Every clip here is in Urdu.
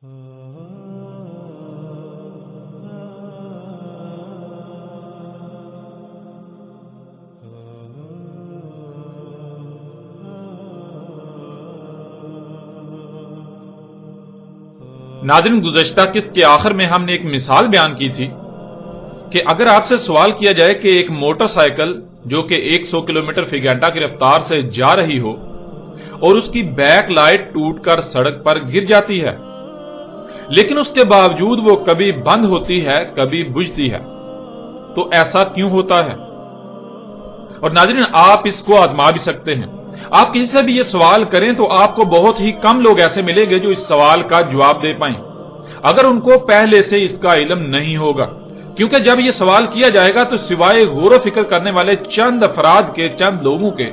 ناظرین، گزشتہ قسط کے آخر میں ہم نے ایک مثال بیان کی تھی کہ اگر آپ سے سوال کیا جائے کہ ایک موٹر سائیکل جو کہ 100 کلومیٹر فی گھنٹہ کی رفتار سے جا رہی ہو اور اس کی بیک لائٹ ٹوٹ کر سڑک پر گر جاتی ہے، لیکن اس کے باوجود وہ کبھی بند ہوتی ہے کبھی بجھتی ہے، تو ایسا کیوں ہوتا ہے؟ اور ناظرین، آپ اس کو آزما بھی سکتے ہیں۔ آپ کسی سے بھی یہ سوال کریں تو آپ کو بہت ہی کم لوگ ایسے ملیں گے جو اس سوال کا جواب دے پائیں، اگر ان کو پہلے سے اس کا علم نہیں ہوگا، کیونکہ جب یہ سوال کیا جائے گا تو سوائے غور و فکر کرنے والے چند افراد کے، چند لوگوں کے،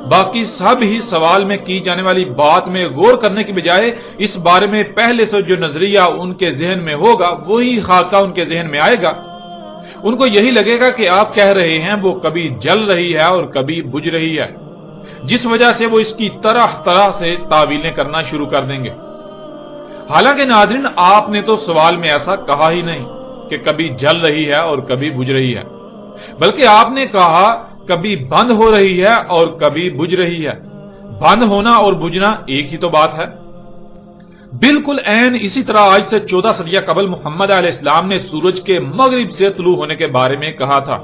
باقی سب ہی سوال میں کی جانے والی بات میں غور کرنے کی بجائے اس بارے میں پہلے سے جو نظریہ ان کے ذہن میں ہوگا وہی خاکہ ان کے ذہن میں آئے گا۔ ان کو یہی لگے گا کہ آپ کہہ رہے ہیں وہ کبھی جل رہی ہے اور کبھی بجھ رہی ہے، جس وجہ سے وہ اس کی طرح طرح سے تعویلیں کرنا شروع کر دیں گے۔ حالانکہ ناظرین، آپ نے تو سوال میں ایسا کہا ہی نہیں کہ کبھی جل رہی ہے اور کبھی بجھ رہی ہے، بلکہ آپ نے کہا کبھی بند ہو رہی ہے اور کبھی بجھ رہی ہے۔ بند ہونا اور بجھنا ایک ہی تو بات ہے۔ بالکل عین اسی طرح آج سے 14 صدیاں قبل محمد علیہ السلام نے سورج کے مغرب سے طلوع ہونے کے بارے میں کہا تھا۔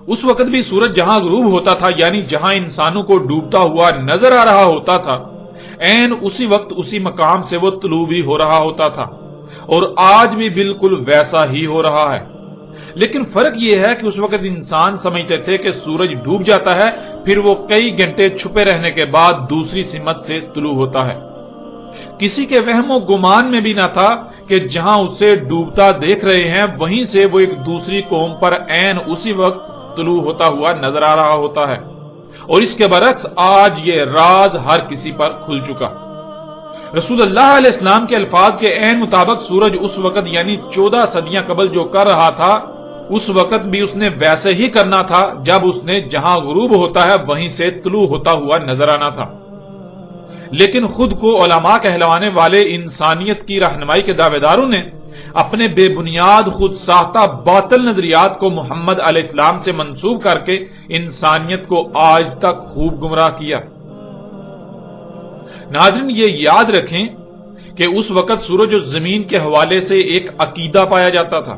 اس وقت بھی سورج جہاں غروب ہوتا تھا، یعنی جہاں انسانوں کو ڈوبتا ہوا نظر آ رہا ہوتا تھا، عین اسی وقت اسی مقام سے وہ طلوع بھی ہو رہا ہوتا تھا، اور آج بھی بالکل ویسا ہی ہو رہا ہے۔ لیکن فرق یہ ہے کہ اس وقت انسان سمجھتے تھے کہ سورج ڈوب جاتا ہے، پھر وہ کئی گھنٹے چھپے رہنے کے بعد دوسری سمت سے طلوع ہوتا ہے۔ کسی کے وہم و گمان میں بھی نہ تھا کہ جہاں اسے ڈوبتا دیکھ رہے ہیں وہیں سے وہ ایک دوسری قوم پر عین اسی وقت طلوع ہوتا ہوا نظر آ رہا ہوتا ہے، اور اس کے برعکس آج یہ راز ہر کسی پر کھل چکا۔ رسول اللہ علیہ السلام کے الفاظ کے عین مطابق سورج اس وقت یعنی 14 صدیاں قبل جو کر رہا تھا، اس وقت بھی اس نے ویسے ہی کرنا تھا جب اس نے جہاں غروب ہوتا ہے وہیں سے طلوع ہوتا ہوا نظر آنا تھا۔ لیکن خود کو علماء کہلوانے والے انسانیت کی رہنمائی کے دعوے داروں نے اپنے بے بنیاد خود ساختہ باطل نظریات کو محمد علیہ السلام سے منسوب کر کے انسانیت کو آج تک خوب گمراہ کیا۔ ناظرین، یہ یاد رکھیں کہ اس وقت سورج و زمین کے حوالے سے ایک عقیدہ پایا جاتا تھا،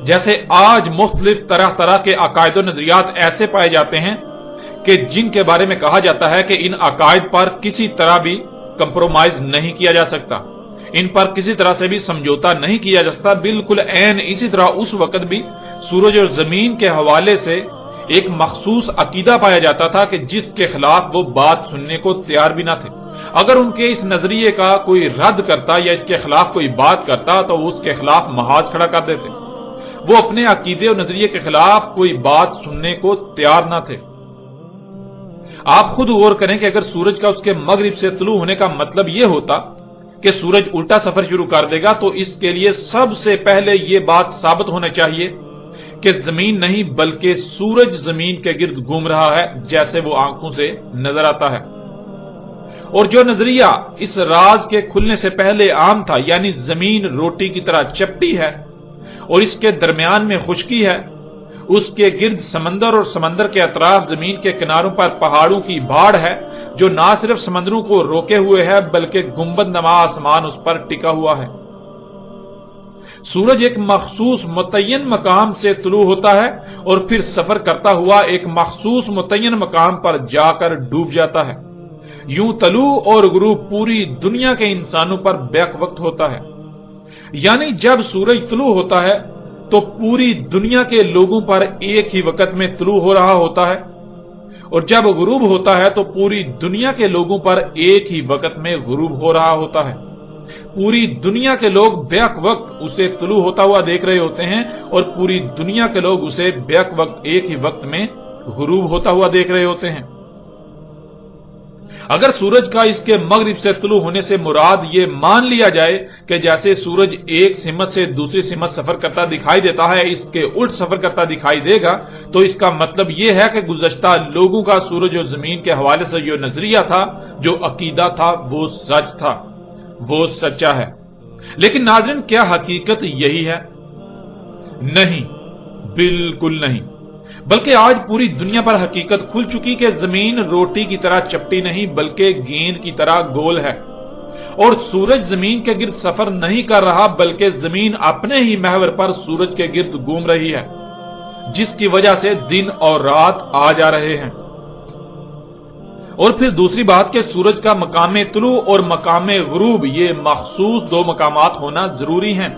جیسے آج مختلف طرح طرح کے عقائد و نظریات ایسے پائے جاتے ہیں کہ جن کے بارے میں کہا جاتا ہے کہ ان عقائد پر کسی طرح بھی کمپرومائز نہیں کیا جا سکتا، ان پر کسی طرح سے بھی سمجھوتا نہیں کیا جا سکتا۔ بالکل عین اسی طرح اس وقت بھی سورج اور زمین کے حوالے سے ایک مخصوص عقیدہ پایا جاتا تھا کہ جس کے خلاف وہ بات سننے کو تیار بھی نہ تھے۔ اگر ان کے اس نظریے کا کوئی رد کرتا یا اس کے خلاف کوئی بات کرتا تو وہ اس کے خلاف محاذ کھڑا کر دیتے۔ وہ اپنے عقیدے اور نظریے کے خلاف کوئی بات سننے کو تیار نہ تھے۔ آپ خود غور کریں کہ اگر سورج کا اس کے مغرب سے طلوع ہونے کا مطلب یہ ہوتا کہ سورج الٹا سفر شروع کر دے گا، تو اس کے لیے سب سے پہلے یہ بات ثابت ہونا چاہیے کہ زمین نہیں بلکہ سورج زمین کے گرد گھوم رہا ہے جیسے وہ آنکھوں سے نظر آتا ہے۔ اور جو نظریہ اس راز کے کھلنے سے پہلے عام تھا، یعنی زمین روٹی کی طرح چپٹی ہے اور اس کے درمیان میں خشکی ہے، اس کے گرد سمندر اور سمندر کے اطراف زمین کے کناروں پر پہاڑوں کی بھاڑ ہے جو نہ صرف سمندروں کو روکے ہوئے ہے بلکہ گنبد نما آسمان اس پر ٹکا ہوا ہے۔ سورج ایک مخصوص متعین مقام سے طلوع ہوتا ہے اور پھر سفر کرتا ہوا ایک مخصوص متعین مقام پر جا کر ڈوب جاتا ہے۔ یوں طلوع اور غروب پوری دنیا کے انسانوں پر بیک وقت ہوتا ہے، یعنی جب سورج طلوع ہوتا ہے تو پوری دنیا کے لوگوں پر ایک ہی وقت میں طلوع ہو رہا ہوتا ہے، اور جب غروب ہوتا ہے تو پوری دنیا کے لوگوں پر ایک ہی وقت میں غروب ہو رہا ہوتا ہے۔ پوری دنیا کے لوگ بیک وقت اسے طلوع ہوتا ہوا دیکھ رہے ہوتے ہیں اور پوری دنیا کے لوگ اسے بیک وقت ایک ہی وقت میں غروب ہوتا ہوا دیکھ رہے ہوتے ہیں۔ اگر سورج کا اس کے مغرب سے طلوع ہونے سے مراد یہ مان لیا جائے کہ جیسے سورج ایک سمت سے دوسری سمت سفر کرتا دکھائی دیتا ہے اس کے الٹ سفر کرتا دکھائی دے گا، تو اس کا مطلب یہ ہے کہ گزشتہ لوگوں کا سورج اور زمین کے حوالے سے جو نظریہ تھا، جو عقیدہ تھا، وہ سچ تھا۔ وہ سچا ہے۔ لیکن ناظرین، کیا حقیقت یہی ہے؟ نہیں، بالکل نہیں، بلکہ آج پوری دنیا پر حقیقت کھل چکی کہ زمین روٹی کی طرح چپٹی نہیں بلکہ گیند کی طرح گول ہے، اور سورج زمین کے گرد سفر نہیں کر رہا بلکہ زمین اپنے ہی محور پر سورج کے گرد گھوم رہی ہے، جس کی وجہ سے دن اور رات آ جا رہے ہیں۔ اور پھر دوسری بات کہ سورج کا مقام طلوع اور مقام غروب یہ مخصوص دو مقامات ہونا ضروری ہیں،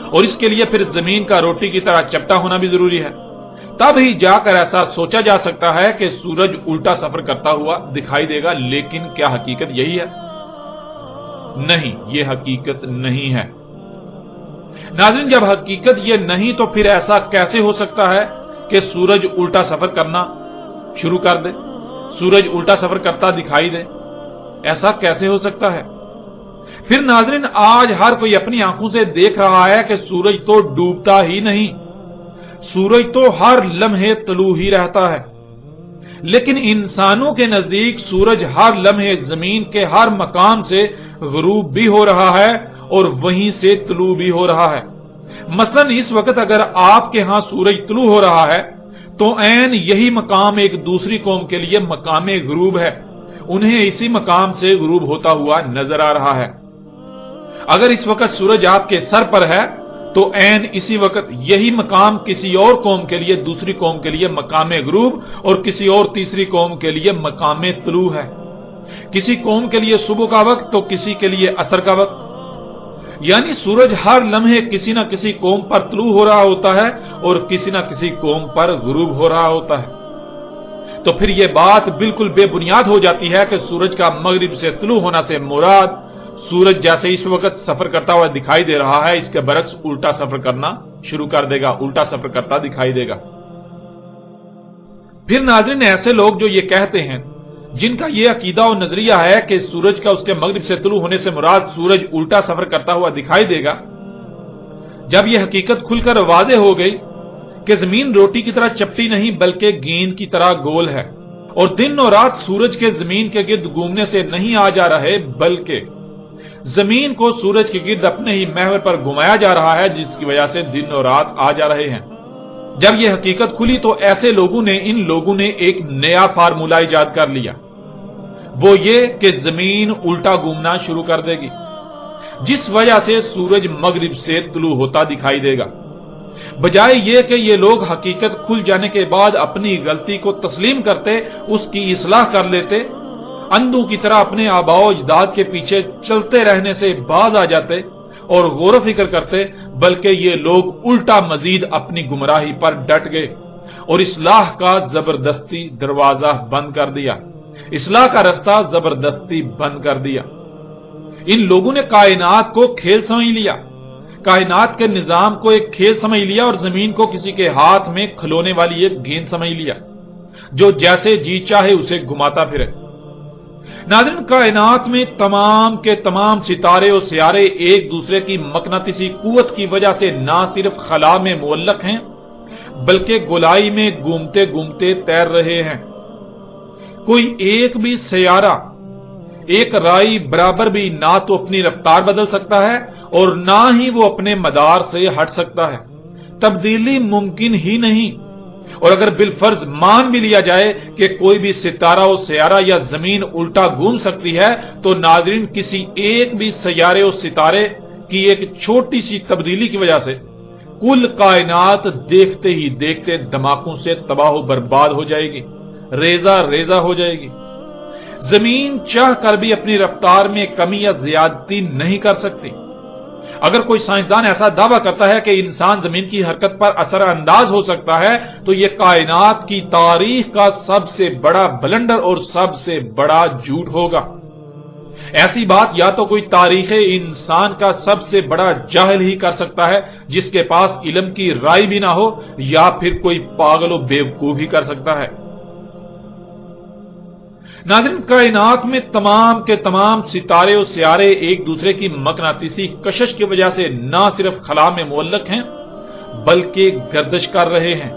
اور اس کے لیے پھر زمین کا روٹی کی طرح چپٹا ہونا بھی ضروری ہے، تب ہی جا کر ایسا سوچا جا سکتا ہے کہ سورج الٹا سفر کرتا ہوا دکھائی دے گا۔ لیکن کیا حقیقت یہی ہے؟ نہیں، یہ حقیقت نہیں ہے۔ ناظرین، جب حقیقت یہ نہیں تو پھر ایسا کیسے ہو سکتا ہے کہ سورج الٹا سفر کرنا شروع کر دے، سورج الٹا سفر کرتا دکھائی دے؟ ایسا کیسے ہو سکتا ہے؟ پھر ناظرین، آج ہر کوئی اپنی آنکھوں سے دیکھ رہا ہے کہ سورج تو ڈوبتا ہی نہیں، سورج تو ہر لمحے طلوع ہی رہتا ہے، لیکن انسانوں کے نزدیک سورج ہر لمحے زمین کے ہر مقام سے غروب بھی ہو رہا ہے اور وہیں سے طلوع بھی ہو رہا ہے۔ مثلا اس وقت اگر آپ کے ہاں سورج طلوع ہو رہا ہے تو عین یہی مقام ایک دوسری قوم کے لیے مقام غروب ہے، انہیں اسی مقام سے غروب ہوتا ہوا نظر آ رہا ہے۔ اگر اس وقت سورج آپ کے سر پر ہے تو عین اسی وقت یہی مقام کسی اور قوم کے لیے، دوسری قوم کے لیے مقام غروب اور کسی اور تیسری قوم کے لیے مقام طلوع ہے۔ کسی قوم کے لیے صبح کا وقت تو کسی کے لیے عصر کا وقت، یعنی سورج ہر لمحے کسی نہ کسی قوم پر طلوع ہو رہا ہوتا ہے اور کسی نہ کسی قوم پر غروب ہو رہا ہوتا ہے۔ تو پھر یہ بات بالکل بے بنیاد ہو جاتی ہے کہ سورج کا مغرب سے طلوع ہونا سے مراد سورج جیسے اس وقت سفر کرتا ہوا دکھائی دے رہا ہے، اس کے برعکس الٹا سفر کرنا شروع کر دے گا، الٹا سفر کرتا دکھائی دے گا۔ پھر ناظرین، ایسے لوگ جو یہ کہتے ہیں، جن کا یہ عقیدہ و نظریہ ہے کہ سورج کا اس کے مغرب سے طلوع ہونے سے مراد سورج الٹا سفر کرتا ہوا دکھائی دے گا، جب یہ حقیقت کھل کر واضح ہو گئی کہ زمین روٹی کی طرح چپٹی نہیں بلکہ گیند کی طرح گول ہے، اور دن اور رات سورج کے زمین کے گرد گھومنے سے نہیں آ جا رہے بلکہ زمین کو سورج کے گرد اپنے ہی محور پر گھمایا جا رہا ہے، جس کی وجہ سے دن اور رات آ جا رہے ہیں۔ جب یہ حقیقت کھلی تو ایسے ان لوگوں نے ایک نیا فارمولہ ایجاد کر لیا، وہ یہ کہ زمین الٹا گھومنا شروع کر دے گی، جس وجہ سے سورج مغرب سے طلوع ہوتا دکھائی دے گا۔ بجائے یہ کہ یہ لوگ حقیقت کھل جانے کے بعد اپنی غلطی کو تسلیم کرتے، اس کی اصلاح کر لیتے، اندھوں کی طرح اپنے آباء و اجداد کے پیچھے چلتے رہنے سے باز آ جاتے اور غور و فکر کرتے، بلکہ یہ لوگ الٹا مزید اپنی گمراہی پر ڈٹ گئے اور اصلاح کا زبردستی دروازہ بند کر دیا، اصلاح کا رستہ زبردستی بند کر دیا۔ ان لوگوں نے کائنات کو کھیل سمجھ لیا، کائنات کے نظام کو ایک کھیل سمجھ لیا اور زمین کو کسی کے ہاتھ میں کھلونے والی ایک گیند سمجھ لیا جو جیسے جی چاہے اسے گھماتا پھرے۔ ناظرین، کائنات میں تمام کے تمام ستارے اور سیارے ایک دوسرے کی مقناطیسی قوت کی وجہ سے نہ صرف خلا میں معلق ہیں بلکہ گولائی میں گھومتے گھومتے تیر رہے ہیں۔ کوئی ایک بھی سیارہ ایک رائی برابر بھی نہ تو اپنی رفتار بدل سکتا ہے اور نہ ہی وہ اپنے مدار سے ہٹ سکتا ہے، تبدیلی ممکن ہی نہیں۔ اور اگر بالفرض مان بھی لیا جائے کہ کوئی بھی ستارہ و سیارہ یا زمین الٹا گھوم سکتی ہے تو ناظرین، کسی ایک بھی سیارے و ستارے کی ایک چھوٹی سی تبدیلی کی وجہ سے کل کائنات دیکھتے ہی دیکھتے دھماکوں سے تباہ و برباد ہو جائے گی، ریزہ ریزہ ہو جائے گی۔ زمین چاہ کر بھی اپنی رفتار میں کمی یا زیادتی نہیں کر سکتی۔ اگر کوئی سائنسدان ایسا دعویٰ کرتا ہے کہ انسان زمین کی حرکت پر اثر انداز ہو سکتا ہے تو یہ کائنات کی تاریخ کا سب سے بڑا بلنڈر اور سب سے بڑا جھوٹ ہوگا۔ ایسی بات یا تو کوئی تاریخ انسان کا سب سے بڑا جاہل ہی کر سکتا ہے جس کے پاس علم کی رائے بھی نہ ہو، یا پھر کوئی پاگل و بیوقوف ہی کر سکتا ہے۔ ناظرین، کائنات میں تمام کے تمام ستارے و سیارے ایک دوسرے کی مقناطیسی کشش کی وجہ سے نہ صرف خلا میں معلق ہیں بلکہ گردش کر رہے ہیں،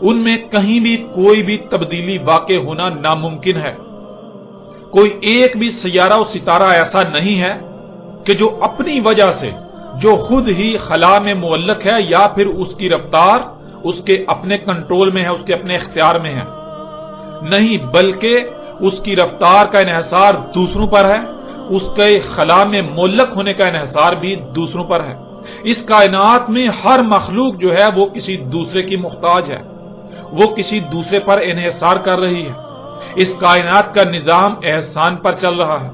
ان میں کہیں بھی کوئی بھی تبدیلی واقع ہونا ناممکن ہے۔ کوئی ایک بھی سیارہ و ستارہ ایسا نہیں ہے کہ جو اپنی وجہ سے، جو خود ہی خلا میں معلق ہے یا پھر اس کی رفتار اس کے اپنے کنٹرول میں ہے، اس کے اپنے اختیار میں ہے، نہیں، بلکہ اس کی رفتار کا انحصار دوسروں پر ہے، اس کے خلا میں معلق ہونے کا انحصار بھی دوسروں پر ہے۔ اس کائنات میں ہر مخلوق جو ہے وہ کسی دوسرے کی محتاج ہے، وہ کسی دوسرے پر انحصار کر رہی ہے۔ اس کائنات کا نظام احسان پر چل رہا ہے،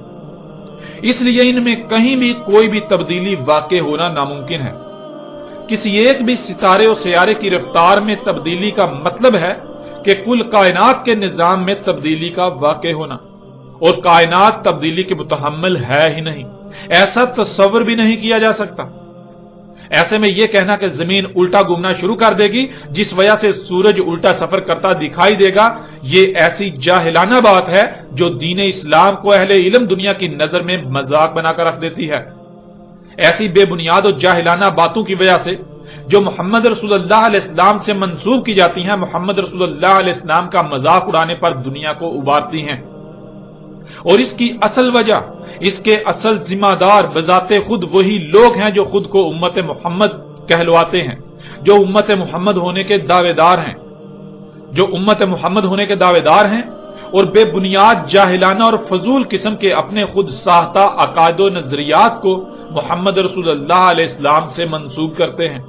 اس لیے ان میں کہیں بھی کوئی بھی تبدیلی واقع ہونا ناممکن ہے۔ کسی ایک بھی ستارے اور سیارے کی رفتار میں تبدیلی کا مطلب ہے کہ کل کائنات کے نظام میں تبدیلی کا واقع ہونا، اور کائنات تبدیلی کے متحمل ہے ہی نہیں، ایسا تصور بھی نہیں کیا جا سکتا۔ ایسے میں یہ کہنا کہ زمین الٹا گھومنا شروع کر دے گی جس وجہ سے سورج الٹا سفر کرتا دکھائی دے گا، یہ ایسی جاہلانہ بات ہے جو دین اسلام کو اہل علم دنیا کی نظر میں مذاق بنا کر رکھ دیتی ہے۔ ایسی بے بنیاد اور جاہلانہ باتوں کی وجہ سے جو محمد رسول اللہ علیہ السلام سے منسوب کی جاتی ہیں، محمد رسول اللہ علیہ السلام کا مذاق اڑانے پر دنیا کو ابھارتی ہیں، اور اس کی اصل وجہ، اس کے اصل ذمہ دار بذات خود وہی لوگ ہیں جو خود کو امت محمد کہلواتے ہیں، جو امت محمد ہونے کے دعوے دار ہیں، جو امت محمد ہونے کے دعوے دار ہیں اور بے بنیاد جاہلانہ اور فضول قسم کے اپنے خود ساختہ عقائد و نظریات کو محمد رسول اللہ علیہ السلام سے منسوب کرتے ہیں۔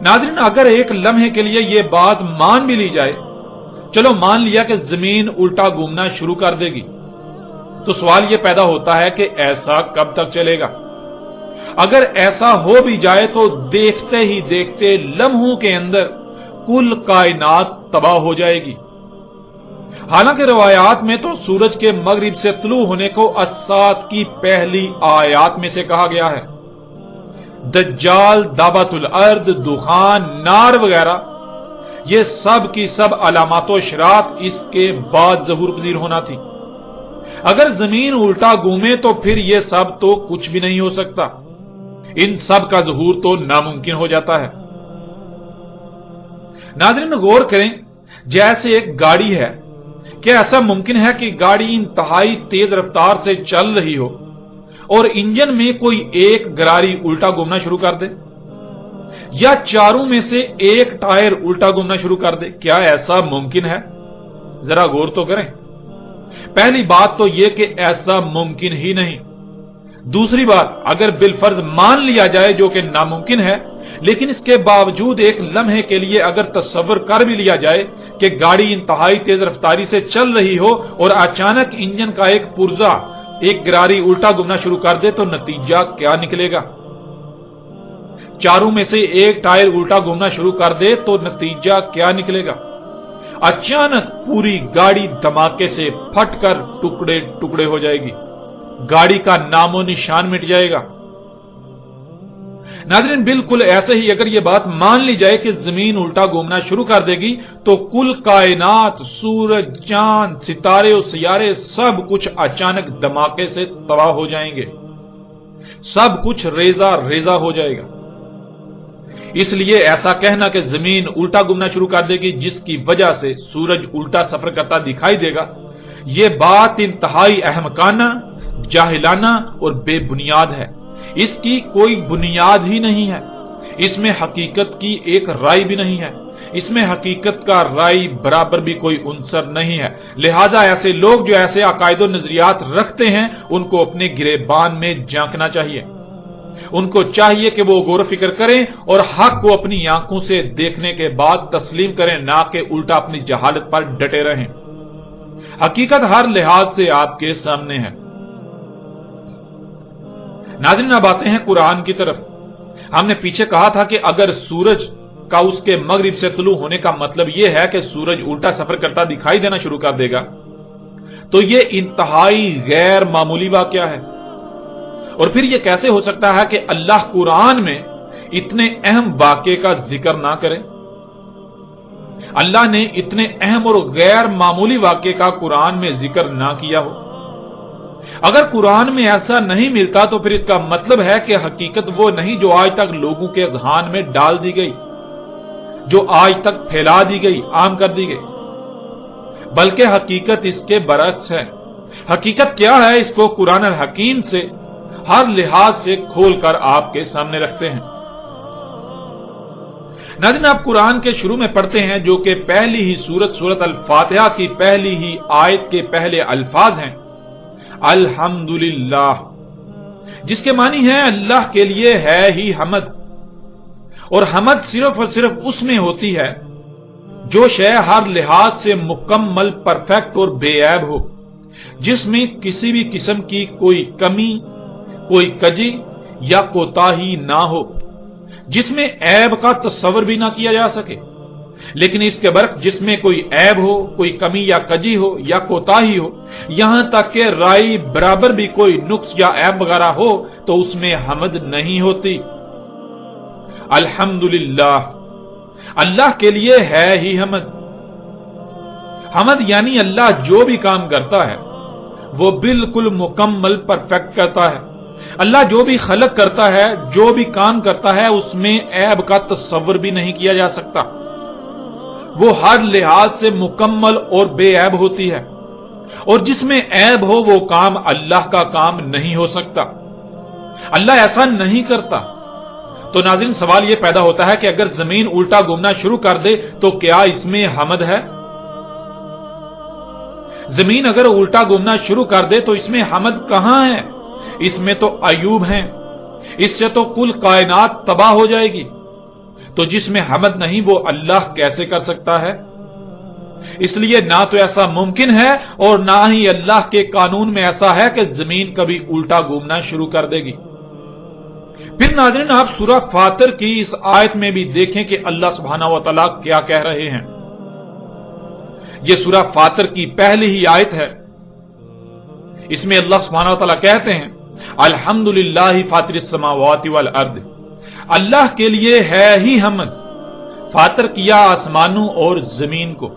ناظرین، اگر ایک لمحے کے لیے یہ بات مان بھی لی جائے، چلو مان لیا کہ زمین الٹا گھومنا شروع کر دے گی، تو سوال یہ پیدا ہوتا ہے کہ ایسا کب تک چلے گا؟ اگر ایسا ہو بھی جائے تو دیکھتے ہی دیکھتے لمحوں کے اندر کل کائنات تباہ ہو جائے گی۔ حالانکہ روایات میں تو سورج کے مغرب سے طلوع ہونے کو الساعۃ کی پہلی آیات میں سے کہا گیا ہے۔ دجال، دعوت الارض، دخان، نار وغیرہ، یہ سب کی سب علامات و اشراط اس کے بعد ظہور پذیر ہونا تھی۔ اگر زمین الٹا گھومے تو پھر یہ سب تو کچھ بھی نہیں ہو سکتا، ان سب کا ظہور تو ناممکن ہو جاتا ہے۔ ناظرین، غور کریں، جیسے ایک گاڑی ہے، کیا ایسا ممکن ہے کہ گاڑی انتہائی تیز رفتار سے چل رہی ہو اور انجن میں کوئی ایک گراری الٹا گھومنا شروع کر دے، یا چاروں میں سے ایک ٹائر الٹا گھومنا شروع کر دے؟ کیا ایسا ممکن ہے؟ ذرا غور تو کریں۔ پہلی بات تو یہ کہ ایسا ممکن ہی نہیں۔ دوسری بات، اگر بالفرض مان لیا جائے جو کہ ناممکن ہے، لیکن اس کے باوجود ایک لمحے کے لیے اگر تصور کر بھی لیا جائے کہ گاڑی انتہائی تیز رفتاری سے چل رہی ہو اور اچانک انجن کا ایک پرزا، ایک گراری الٹا گھومنا شروع کر دے، تو نتیجہ کیا نکلے گا؟ چاروں میں سے ایک ٹائر الٹا گھومنا شروع کر دے تو نتیجہ کیا نکلے گا؟ اچانک پوری گاڑی دھماکے سے پھٹ کر ٹکڑے ٹکڑے ہو جائے گی، گاڑی کا نام و نشان مٹ جائے گا۔ ناظرین، بالکل ایسے ہی اگر یہ بات مان لی جائے کہ زمین الٹا گھومنا شروع کر دے گی تو کل کائنات، سورج، چاند، ستارے اور سیارے، سب کچھ اچانک دھماکے سے تباہ ہو جائیں گے، سب کچھ ریزہ ریزہ ہو جائے گا۔ اس لیے ایسا کہنا کہ زمین الٹا گھومنا شروع کر دے گی جس کی وجہ سے سورج الٹا سفر کرتا دکھائی دے گا، یہ بات انتہائی احمقانہ، جاہلانہ اور بے بنیاد ہے۔ اس کی کوئی بنیاد ہی نہیں ہے، اس میں حقیقت کی ایک رائے بھی نہیں ہے، اس میں حقیقت کا رائے برابر بھی کوئی عنصر نہیں ہے۔ لہٰذا ایسے لوگ جو ایسے عقائد و نظریات رکھتے ہیں ان کو اپنے گریبان میں جھانکنا چاہیے، ان کو چاہیے کہ وہ غور و فکر کریں اور حق کو اپنی آنکھوں سے دیکھنے کے بعد تسلیم کریں، نہ کہ الٹا اپنی جہالت پر ڈٹے رہیں۔ حقیقت ہر لحاظ سے آپ کے سامنے ہے۔ ناظرین، اب آتے ہیں قرآن کی طرف۔ ہم نے پیچھے کہا تھا کہ اگر سورج کا اس کے مغرب سے طلوع ہونے کا مطلب یہ ہے کہ سورج الٹا سفر کرتا دکھائی دینا شروع کر دے گا، تو یہ انتہائی غیر معمولی واقعہ ہے۔ اور پھر یہ کیسے ہو سکتا ہے کہ اللہ قرآن میں اتنے اہم واقعے کا ذکر نہ کرے؟ اللہ نے اتنے اہم اور غیر معمولی واقعے کا قرآن میں ذکر نہ کیا ہو۔ اگر قرآن میں ایسا نہیں ملتا تو پھر اس کا مطلب ہے کہ حقیقت وہ نہیں جو آج تک لوگوں کے اذہان میں ڈال دی گئی، جو آج تک پھیلا دی گئی، عام کر دی گئی۔ بلکہ حقیقت اس کے برعکس ہے۔ حقیقت کیا ہے اس کو قرآن الحکیم سے ہر لحاظ سے کھول کر آپ کے سامنے رکھتے ہیں۔ ناظرین، آپ قرآن کے شروع میں پڑھتے ہیں جو کہ پہلی ہی سورت الفاتحہ کی پہلی ہی آیت کے پہلے الفاظ ہیں الحمدللہ، جس کے معنی ہے اللہ کے لیے ہے ہی حمد، اور حمد صرف اور صرف اس میں ہوتی ہے جو شے ہر لحاظ سے مکمل، پرفیکٹ اور بے عیب ہو، جس میں کسی بھی قسم کی کوئی کمی، کوئی کجی یا کوتاہی نہ ہو، جس میں عیب کا تصور بھی نہ کیا جا سکے۔ لیکن اس کے برعکس جس میں کوئی عیب ہو، کوئی کمی یا کجی ہو یا کوتاہی ہو، یہاں تک کہ رائی برابر بھی کوئی نقص یا عیب وغیرہ ہو تو اس میں حمد نہیں ہوتی۔ الحمدللہ، اللہ کے لیے ہے ہی حمد۔ حمد یعنی اللہ جو بھی کام کرتا ہے وہ بالکل مکمل، پرفیکٹ کرتا ہے۔ اللہ جو بھی خلق کرتا ہے، جو بھی کام کرتا ہے، اس میں عیب کا تصور بھی نہیں کیا جا سکتا۔ وہ ہر لحاظ سے مکمل اور بے عیب ہوتی ہے، اور جس میں عیب ہو وہ کام اللہ کا کام نہیں ہو سکتا۔ اللہ ایسا نہیں کرتا۔ تو ناظرین، سوال یہ پیدا ہوتا ہے کہ اگر زمین الٹا گھومنا شروع کر دے تو کیا اس میں حمد ہے؟ زمین اگر الٹا گھومنا شروع کر دے تو اس میں حمد کہاں ہے؟ اس میں تو عیوب ہیں، اس سے تو کل کائنات تباہ ہو جائے گی۔ تو جس میں حمد نہیں وہ اللہ کیسے کر سکتا ہے؟ اس لیے نہ تو ایسا ممکن ہے اور نہ ہی اللہ کے قانون میں ایسا ہے کہ زمین کبھی الٹا گھومنا شروع کر دے گی۔ پھر ناظرین، آپ سورہ فاطر کی اس آیت میں بھی دیکھیں کہ اللہ سبحانہ و تعالیٰ کیا کہہ رہے ہیں۔ یہ سورہ فاطر کی پہلی ہی آیت ہے۔ اس میں اللہ سبحانہ و تعالیٰ کہتے ہیں الحمدللہ فاطر السماوات والارض، اللہ کے لیے ہے ہی حمد، فاطر کیا آسمانوں اور زمین کو۔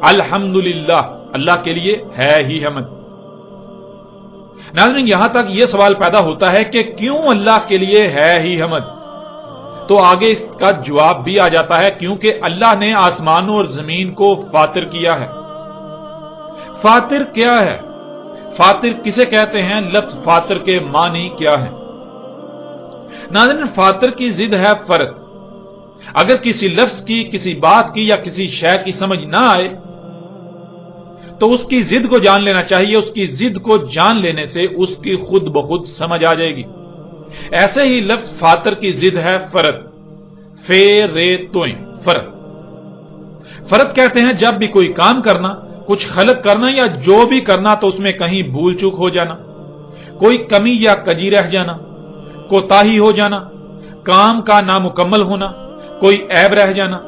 الحمدللہ، اللہ کے لیے ہے ہی حمد۔ ناظرین، یہاں تک یہ سوال پیدا ہوتا ہے کہ کیوں اللہ کے لیے ہے ہی حمد؟ تو آگے اس کا جواب بھی آ جاتا ہے، کیونکہ اللہ نے آسمانوں اور زمین کو فاطر کیا ہے۔ فاطر کیا ہے؟ فاطر کسے کہتے ہیں؟ لفظ فاطر کے معنی کیا ہے؟ ناظرین، فاطر کی ضد ہے فرد۔ اگر کسی لفظ کی، کسی بات کی یا کسی شے کی سمجھ نہ آئے تو اس کی ضد کو جان لینا چاہیے۔ اس کی ضد کو جان لینے سے اس کی خود بخود سمجھ آ جائے گی۔ ایسے ہی لفظ فاطر کی ضد ہے فرد، فرد۔ فرد کہتے ہیں جب بھی کوئی کام کرنا، کچھ خلق کرنا یا جو بھی کرنا تو اس میں کہیں بھول چوک ہو جانا، کوئی کمی یا کجی رہ جانا، کوتاہی ہو جانا، کام کا نامکمل ہونا، کوئی عیب رہ جانا،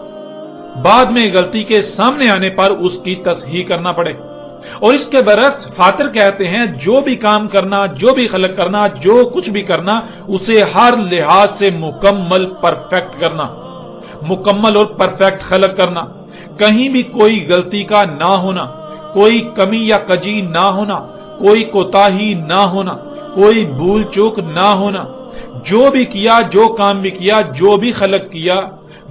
بعد میں غلطی کے سامنے آنے پر اس کی تصحیح کرنا پڑے۔ اور اس کے برعکس فاطر کہتے ہیں جو بھی کام کرنا، جو بھی خلق کرنا، جو کچھ بھی کرنا، اسے ہر لحاظ سے مکمل، پرفیکٹ کرنا، مکمل اور پرفیکٹ خلق کرنا، کہیں بھی کوئی غلطی کا نہ ہونا، کوئی کمی یا کجی نہ ہونا، کوئی کوتاہی نہ ہونا، کوئی بھول چوک نہ ہونا۔ جو بھی کیا، جو کام بھی کیا، جو بھی خلق کیا،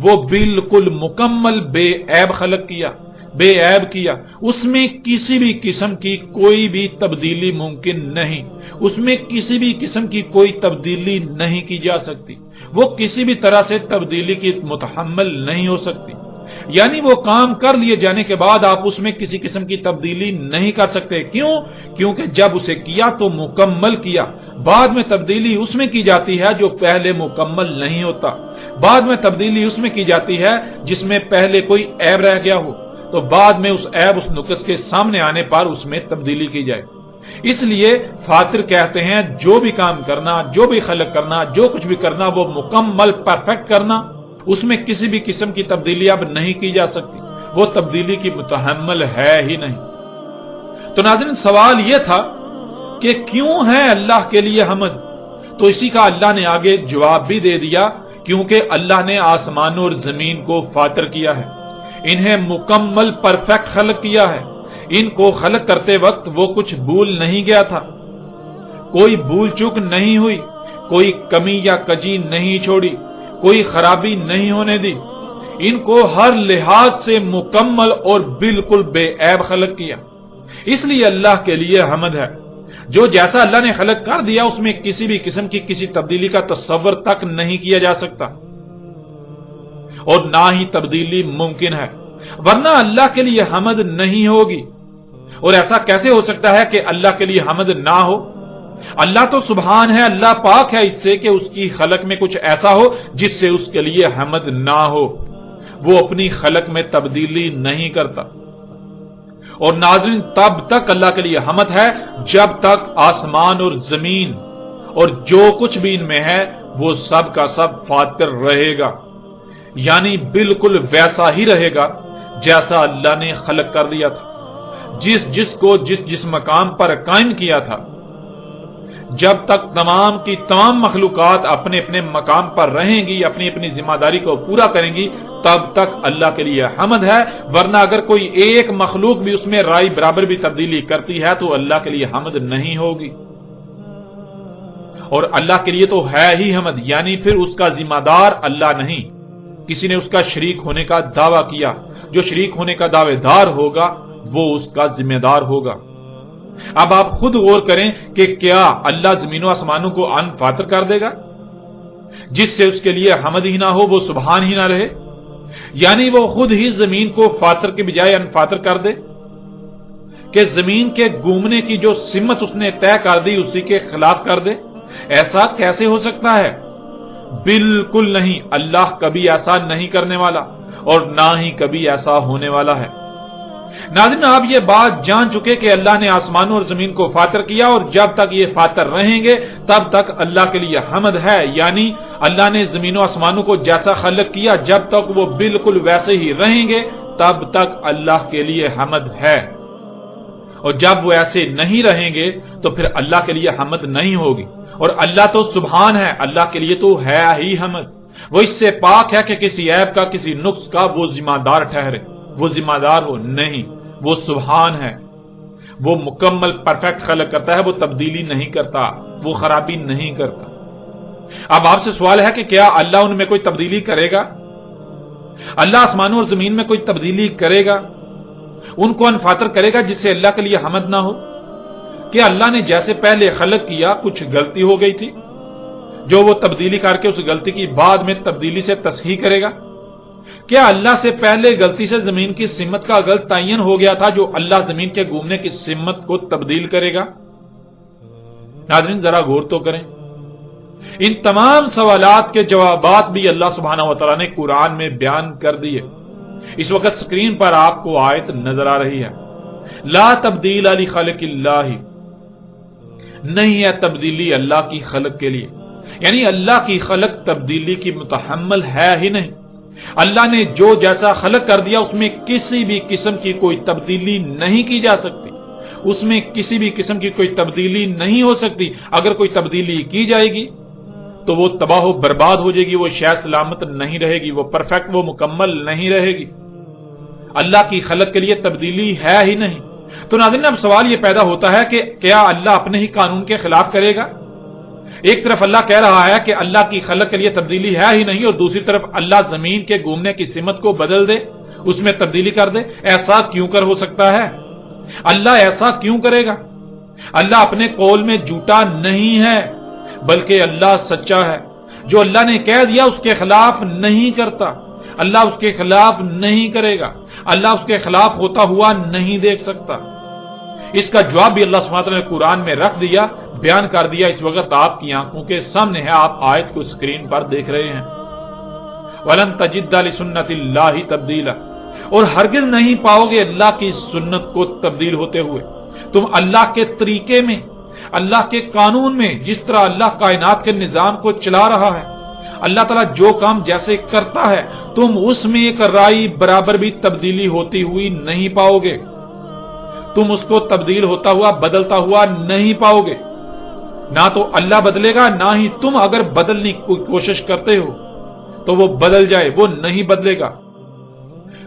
وہ بالکل مکمل بے عیب خلق کیا، بے عیب کیا۔ اس میں کسی بھی قسم کی کوئی بھی تبدیلی ممکن نہیں، اس میں کسی بھی قسم کی کوئی تبدیلی نہیں کی جا سکتی، وہ کسی بھی طرح سے تبدیلی کی متحمل نہیں ہو سکتی۔ یعنی وہ کام کر لیے جانے کے بعد آپ اس میں کسی قسم کی تبدیلی نہیں کر سکتے۔ کیوں؟ کیونکہ جب اسے کیا تو مکمل کیا، بعد میں تبدیلی اس میں کی جاتی ہے جو پہلے مکمل نہیں ہوتا، بعد میں تبدیلی اس میں کی جاتی ہے جس میں پہلے کوئی عیب رہ گیا ہو، تو بعد میں اس عیب، اس نقص کے سامنے آنے پر اس میں تبدیلی کی جائے۔ اس لیے فاطر کہتے ہیں جو بھی کام کرنا، جو بھی خلق کرنا، جو کچھ بھی کرنا، وہ مکمل، پرفیکٹ کرنا، اس میں کسی بھی قسم کی تبدیلی اب نہیں کی جا سکتی، وہ تبدیلی کی متحمل ہے ہی نہیں۔ تو ناظرین، سوال یہ تھا کہ کیوں ہے اللہ کے لیے حمد؟ تو اسی کا اللہ نے آگے جواب بھی دے دیا، کیونکہ اللہ نے آسمانوں اور زمین کو فاطر کیا ہے، انہیں مکمل، پرفیکٹ خلق کیا ہے۔ ان کو خلق کرتے وقت وہ کچھ بھول نہیں گیا تھا، کوئی بھول چوک نہیں ہوئی، کوئی کمی یا کجی نہیں چھوڑی، کوئی خرابی نہیں ہونے دی۔ ان کو ہر لحاظ سے مکمل اور بالکل بے عیب خلق کیا. اس لیے اللہ کے لیے حمد ہے. جو جیسا اللہ نے خلق کر دیا اس میں کسی بھی قسم کی کسی تبدیلی کا تصور تک نہیں کیا جا سکتا اور نہ ہی تبدیلی ممکن ہے، ورنہ اللہ کے لیے حمد نہیں ہوگی. اور ایسا کیسے ہو سکتا ہے کہ اللہ کے لیے حمد نہ ہو؟ اللہ تو سبحان ہے، اللہ پاک ہے اس سے کہ اس کی خلق میں کچھ ایسا ہو جس سے اس کے لیے حمد نہ ہو. وہ اپنی خلق میں تبدیلی نہیں کرتا. اور ناظرین، تب تک اللہ کے لیے حمد ہے جب تک آسمان اور زمین اور جو کچھ بھی ان میں ہے وہ سب کا سب فاتر رہے گا، یعنی بالکل ویسا ہی رہے گا جیسا اللہ نے خلق کر دیا تھا. جس کو جس مقام پر قائم کیا تھا. جب تک تمام کی تمام مخلوقات اپنے اپنے مقام پر رہیں گی، اپنی اپنی ذمہ داری کو پورا کریں گی، تب تک اللہ کے لیے حمد ہے. ورنہ اگر کوئی ایک مخلوق بھی اس میں رائی برابر بھی تبدیلی کرتی ہے تو اللہ کے لیے حمد نہیں ہوگی. اور اللہ کے لیے تو ہے ہی حمد، یعنی پھر اس کا ذمہ دار اللہ نہیں. کسی نے اس کا شریک ہونے کا دعویٰ کیا، جو شریک ہونے کا دعوے دار ہوگا وہ اس کا ذمہ دار ہوگا. اب آپ خود غور کریں کہ کیا اللہ زمین و آسمانوں کو ان فاتر کر دے گا؟ جس سے اس کے لیے حمد ہی نہ ہو، وہ سبحان ہی نہ رہے، یعنی وہ خود ہی زمین کو فاتر کے بجائے ان فاتر کر دے کہ زمین کے گھومنے کی جو سمت اس نے طے کر دی اسی کے خلاف کر دے؟ ایسا کیسے ہو سکتا ہے؟ بالکل نہیں. اللہ کبھی ایسا نہیں کرنے والا اور نہ ہی کبھی ایسا ہونے والا ہے. ناظرین، آپ یہ بات جان چکے کہ اللہ نے آسمانوں اور زمین کو فاتر کیا، اور جب تک یہ فاتر رہیں گے تب تک اللہ کے لیے حمد ہے. یعنی اللہ نے زمین و آسمانوں کو جیسا خلق کیا، جب تک وہ بالکل ویسے ہی رہیں گے تب تک اللہ کے لیے حمد ہے. اور جب وہ ایسے نہیں رہیں گے تو پھر اللہ کے لیے حمد نہیں ہوگی. اور اللہ تو سبحان ہے، اللہ کے لیے تو ہے ہی حمد. وہ اس سے پاک ہے کہ کسی عیب کا، کسی نقص کا وہ ذمہ دار ٹھہرے، وہ ذمہ دار ہو. نہیں، وہ سبحان ہے. وہ مکمل پرفیکٹ خلق کرتا ہے، وہ تبدیلی نہیں کرتا، وہ خرابی نہیں کرتا. اب آپ سے سوال ہے کہ کیا اللہ ان میں کوئی تبدیلی کرے گا؟ اللہ آسمانوں اور زمین میں کوئی تبدیلی کرے گا؟ ان کو انفاتر کرے گا جس سے اللہ کے لیے حمد نہ ہو؟ کہ اللہ نے جیسے پہلے خلق کیا کچھ غلطی ہو گئی تھی جو وہ تبدیلی کر کے اس غلطی کی بعد میں تبدیلی سے تصحیح کرے گا؟ کیا اللہ سے پہلے غلطی سے زمین کی سمت کا غلط تعین ہو گیا تھا جو اللہ زمین کے گھومنے کی سمت کو تبدیل کرے گا؟ ناظرین، ذرا غور تو کریں. ان تمام سوالات کے جوابات بھی اللہ سبحانہ و تعالیٰ نے قرآن میں بیان کر دیے. اس وقت سکرین پر آپ کو آیت نظر آ رہی ہے. لا تبدیل لخلق اللہ، نہیں ہے تبدیلی اللہ کی خلق کے لیے، یعنی اللہ کی خلق تبدیلی کی متحمل ہے ہی نہیں. اللہ نے جو جیسا خلق کر دیا اس میں کسی بھی قسم کی کوئی تبدیلی نہیں کی جا سکتی، اس میں کسی بھی قسم کی کوئی تبدیلی نہیں ہو سکتی. اگر کوئی تبدیلی کی جائے گی تو وہ تباہ و برباد ہو جائے گی، وہ شے سلامت نہیں رہے گی، وہ پرفیکٹ، وہ مکمل نہیں رہے گی. اللہ کی خلق کے لیے تبدیلی ہے ہی نہیں. تو ناظرین، اب سوال یہ پیدا ہوتا ہے کہ کیا اللہ اپنے ہی قانون کے خلاف کرے گا؟ ایک طرف اللہ کہہ رہا ہے کہ اللہ کی خلق کے لیے تبدیلی ہے ہی نہیں، اور دوسری طرف اللہ زمین کے گھومنے کی سمت کو بدل دے، اس میں تبدیلی کر دے. ایسا کیوں کر ہو سکتا ہے؟ اللہ ایسا کیوں کرے گا؟ اللہ اپنے قول میں جھوٹا نہیں ہے، بلکہ اللہ سچا ہے. جو اللہ نے کہہ دیا اس کے خلاف نہیں کرتا. اللہ اس کے خلاف نہیں کرے گا، اللہ اس کے خلاف ہوتا ہوا نہیں دیکھ سکتا. اس کا جواب بھی اللہ سبحانہ وتعالیٰ نے قرآن میں رکھ دیا، بیان کر دیا. اس وقت آپ کی آنکھوں کے سامنے ہے، آپ آیت کو سکرین پر دیکھ رہے ہیں. وَلَن تَجِدَّ لِسُنَّتِ اللَّهِ تَبْدِيلًا، اور ہرگز نہیں پاؤ گے اللہ کی سنت کو تبدیل ہوتے ہوئے. تم اللہ کے طریقے میں، اللہ کے قانون میں، جس طرح اللہ کائنات کے نظام کو چلا رہا ہے، اللہ تعالیٰ جو کام جیسے کرتا ہے تم اس میں ایک رائی برابر بھی تبدیلی ہوتی ہوئی نہیں پاؤ گے. تم اس کو تبدیل ہوتا ہوا، بدلتا ہوا نہیں پاؤ گے. نہ تو اللہ بدلے گا، نہ ہی تم اگر بدلنے کی کوشش کرتے ہو تو وہ بدل جائے، وہ نہیں بدلے گا.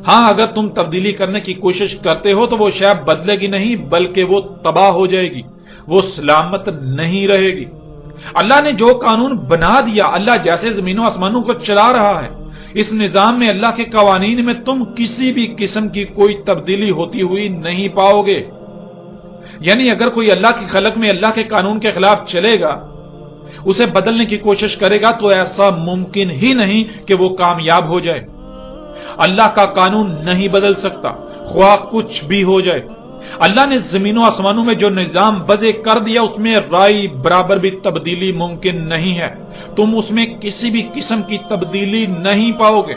ہاں، اگر تم تبدیلی کرنے کی کوشش کرتے ہو تو وہ شے بدلے گی نہیں، بلکہ وہ تباہ ہو جائے گی، وہ سلامت نہیں رہے گی. اللہ نے جو قانون بنا دیا، اللہ جیسے زمین و آسمانوں کو چلا رہا ہے، اس نظام میں اللہ کے قوانین میں تم کسی بھی قسم کی کوئی تبدیلی ہوتی ہوئی نہیں پاؤ گے. یعنی اگر کوئی اللہ کی خلق میں اللہ کے قانون کے خلاف چلے گا، اسے بدلنے کی کوشش کرے گا، تو ایسا ممکن ہی نہیں کہ وہ کامیاب ہو جائے. اللہ کا قانون نہیں بدل سکتا خواہ کچھ بھی ہو جائے. اللہ نے زمین و آسمانوں میں جو نظام وضع کر دیا اس میں رائی برابر بھی تبدیلی ممکن نہیں ہے. تم اس میں کسی بھی قسم کی تبدیلی نہیں پاؤ گے.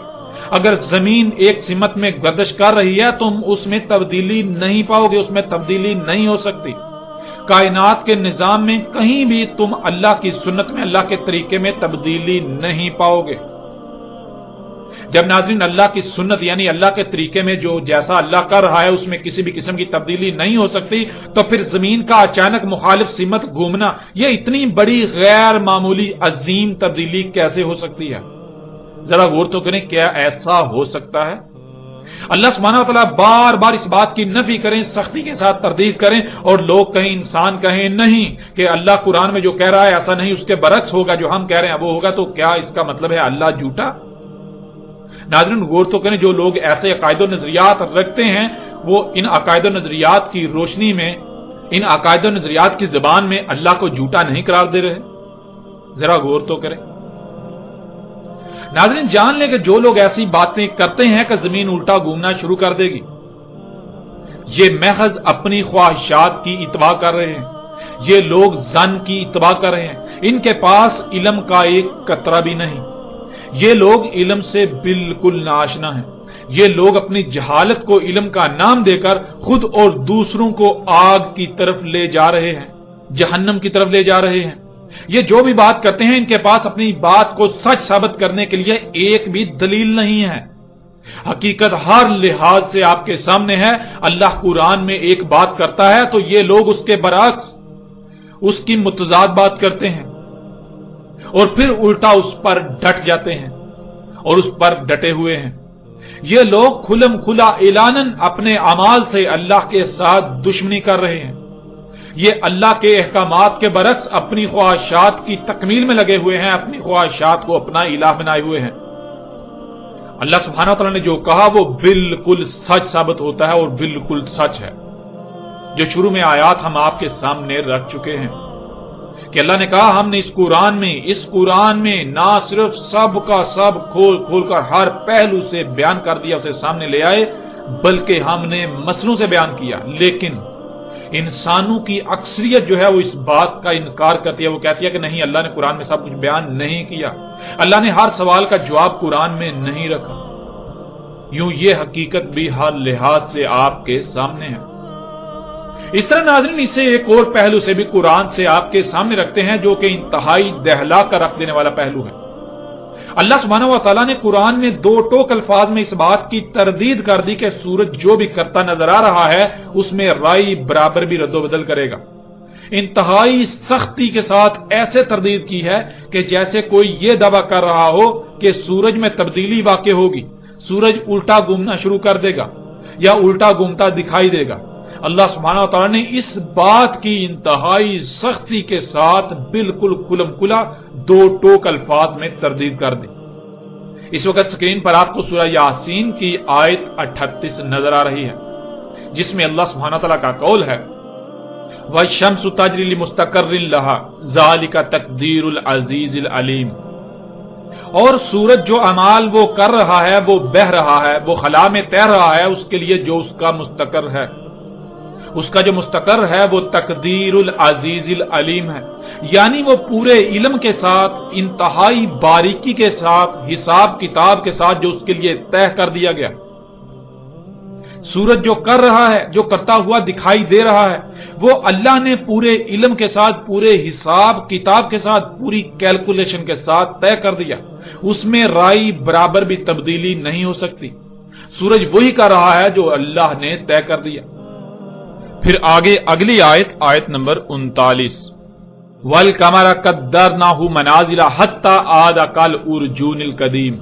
اگر زمین ایک سمت میں گردش کر رہی ہے تم اس میں تبدیلی نہیں پاؤ گے، اس میں تبدیلی نہیں ہو سکتی. کائنات کے نظام میں کہیں بھی تم اللہ کی سنت میں، اللہ کے طریقے میں تبدیلی نہیں پاؤ گے. جب ناظرین اللہ کی سنت یعنی اللہ کے طریقے میں جو جیسا اللہ کر رہا ہے اس میں کسی بھی قسم کی تبدیلی نہیں ہو سکتی، تو پھر زمین کا اچانک مخالف سمت گھومنا یہ اتنی بڑی غیر معمولی عظیم تبدیلی کیسے ہو سکتی ہے؟ ذرا غور تو کریں، کیا ایسا ہو سکتا ہے؟ اللہ سبحانہ و تعالیٰ بار بار اس بات کی نفی کریں، سختی کے ساتھ تردید کریں، اور لوگ کہیں، انسان کہیں نہیں کہ اللہ قرآن میں جو کہہ رہا ہے ایسا نہیں، اس کے برعکس ہوگا، جو ہم کہہ رہے ہیں وہ ہوگا، تو کیا اس کا مطلب ہے اللہ جھوٹا؟ ناظرین غور تو کریں، جو لوگ ایسے عقائد و نظریات رکھتے ہیں وہ ان عقائد و نظریات کی روشنی میں، ان عقائد و نظریات کی زبان میں اللہ کو جھوٹا نہیں قرار دے رہے. ذرا غور تو کریں. ناظرین جان لیں کہ جو لوگ ایسی باتیں کرتے ہیں کہ زمین الٹا گھومنا شروع کر دے گی، یہ محض اپنی خواہشات کی اتباع کر رہے ہیں. یہ لوگ ظن کی اتباع کر رہے ہیں. ان کے پاس علم کا ایک قطرہ بھی نہیں. یہ لوگ علم سے بالکل ناآشنا ہیں. یہ لوگ اپنی جہالت کو علم کا نام دے کر خود اور دوسروں کو آگ کی طرف لے جا رہے ہیں، جہنم کی طرف لے جا رہے ہیں. یہ جو بھی بات کرتے ہیں ان کے پاس اپنی بات کو سچ ثابت کرنے کے لیے ایک بھی دلیل نہیں ہے. حقیقت ہر لحاظ سے آپ کے سامنے ہے. اللہ قرآن میں ایک بات کرتا ہے تو یہ لوگ اس کے برعکس اس کی متضاد بات کرتے ہیں اور پھر الٹا اس پر ڈٹ جاتے ہیں اور اس پر ڈٹے ہوئے ہیں. یہ لوگ کھلم کھلا اعلاناً اپنے اعمال سے اللہ کے ساتھ دشمنی کر رہے ہیں. یہ اللہ کے احکامات کے برعکس اپنی خواہشات کی تکمیل میں لگے ہوئے ہیں، اپنی خواہشات کو اپنا الہ بنائے ہوئے ہیں. اللہ سبحانہ و تعالیٰ نے جو کہا وہ بالکل سچ ثابت ہوتا ہے اور بالکل سچ ہے. جو شروع میں آیات ہم آپ کے سامنے رکھ چکے ہیں کہ اللہ نے کہا ہم نے اس قرآن میں نہ صرف سب کا سب کھول کھول کر ہر پہلو سے بیان کر دیا، اسے سامنے لے آئے، بلکہ ہم نے مسئلوں سے بیان کیا. لیکن انسانوں کی اکثریت جو ہے وہ اس بات کا انکار کرتی ہے. وہ کہتی ہے کہ نہیں، اللہ نے قرآن میں سب کچھ بیان نہیں کیا، اللہ نے ہر سوال کا جواب قرآن میں نہیں رکھا. یوں یہ حقیقت بھی ہر لحاظ سے آپ کے سامنے ہے. اس طرح ناظرین اسے ایک اور پہلو سے بھی قرآن سے آپ کے سامنے رکھتے ہیں جو کہ انتہائی دہلا کر رکھ دینے والا پہلو ہے. اللہ سبحانہ و تعالیٰ نے قرآن میں دو ٹوک الفاظ میں اس بات کی تردید کر دی کہ سورج جو بھی کرتا نظر آ رہا ہے اس میں رائی برابر بھی رد و بدل کرے گا. انتہائی سختی کے ساتھ ایسے تردید کی ہے کہ جیسے کوئی یہ دعویٰ کر رہا ہو کہ سورج میں تبدیلی واقع ہوگی، سورج الٹا گھومنا شروع کر دے گا یا الٹا گھومتا دکھائی دے گا. اللہ سبحانہ و تعالیٰ نے اس بات کی انتہائی سختی کے ساتھ بالکل کھلم کھلا دو ٹوک الفاظ میں تردید کر دی. اس وقت سکرین پر آپ کو سورہ یاسین کی آیت 38 نظر آ رہی ہے جس میں اللہ سبحانہ و تعالیٰ کا قول ہے وَالشَّمْسُ تَجْرِي لِمُسْتَقَرٍّ لَهَا ذَلِكَ تَقْدِيرُ الْعَزِيزِ الْعَلِيمِ. اور سورج جو اعمال وہ کر رہا ہے، وہ بہ رہا ہے، وہ خلا میں تیر رہا ہے، اس کے لیے جو اس کا مستقر ہے، اس کا جو مستقر ہے وہ تقدیر العزیز العلیم ہے. یعنی وہ پورے علم کے ساتھ، انتہائی باریکی کے ساتھ، حساب کتاب کے ساتھ جو اس کے لیے طے کر دیا گیا. سورج جو کر رہا ہے، جو کرتا ہوا دکھائی دے رہا ہے، وہ اللہ نے پورے علم کے ساتھ، پورے حساب کتاب کے ساتھ، پوری کیلکولیشن کے ساتھ طے کر دیا. اس میں رائی برابر بھی تبدیلی نہیں ہو سکتی. سورج وہی کر رہا ہے جو اللہ نے طے کر دیا. پھر آگے اگلی آیت نمبر 39 وَالْقَمَرَ قَدَّرْنَاهُ مَنَازِلَ حَتَّى عَادَ كَالْعُرْجُونِ الْقَدِيمِ.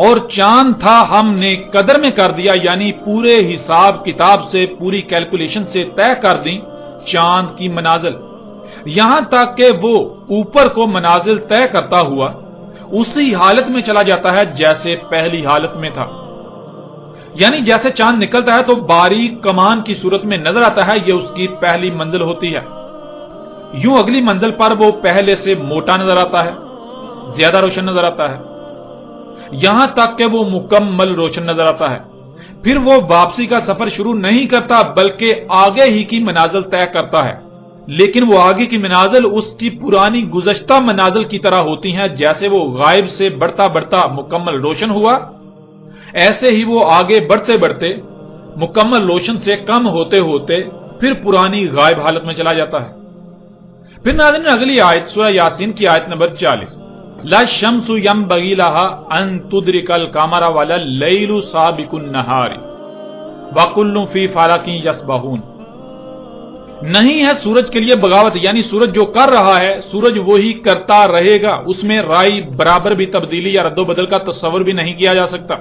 اور چاند تھا ہم نے قدر میں کر دیا، یعنی پورے حساب کتاب سے، پوری کیلکولیشن سے طے کر دی چاند کی منازل، یہاں تک کہ وہ اوپر کو منازل طے کرتا ہوا اسی حالت میں چلا جاتا ہے جیسے پہلی حالت میں تھا. یعنی جیسے چاند نکلتا ہے تو باریک کمان کی صورت میں نظر آتا ہے، یہ اس کی پہلی منزل ہوتی ہے. یوں اگلی منزل پر وہ پہلے سے موٹا نظر آتا ہے، زیادہ روشن نظر آتا ہے، یہاں تک کہ وہ مکمل روشن نظر آتا ہے. پھر وہ واپسی کا سفر شروع نہیں کرتا بلکہ آگے ہی کی منازل طے کرتا ہے، لیکن وہ آگے کی منازل اس کی پرانی گزشتہ منازل کی طرح ہوتی ہیں. جیسے وہ غائب سے بڑھتا بڑھتا مکمل روشن ہوا، ایسے ہی وہ آگے بڑھتے بڑھتے مکمل روشن سے کم ہوتے ہوتے پھر پرانی غائب حالت میں چلا جاتا ہے. پھر ناظرین اگلی آیت سورہ یاسین کی آیت نمبر 40، لا الشمس ينبغي لها ان تدرك القمر ولا الليل سابق النهار وكل في فلك يسبحون. نہیں ہے سورج کے لیے بغاوت، یعنی سورج جو کر رہا ہے سورج وہی کرتا رہے گا، اس میں رائی برابر بھی تبدیلی یا رد و بدل کا تصور بھی نہیں کیا جا سکتا.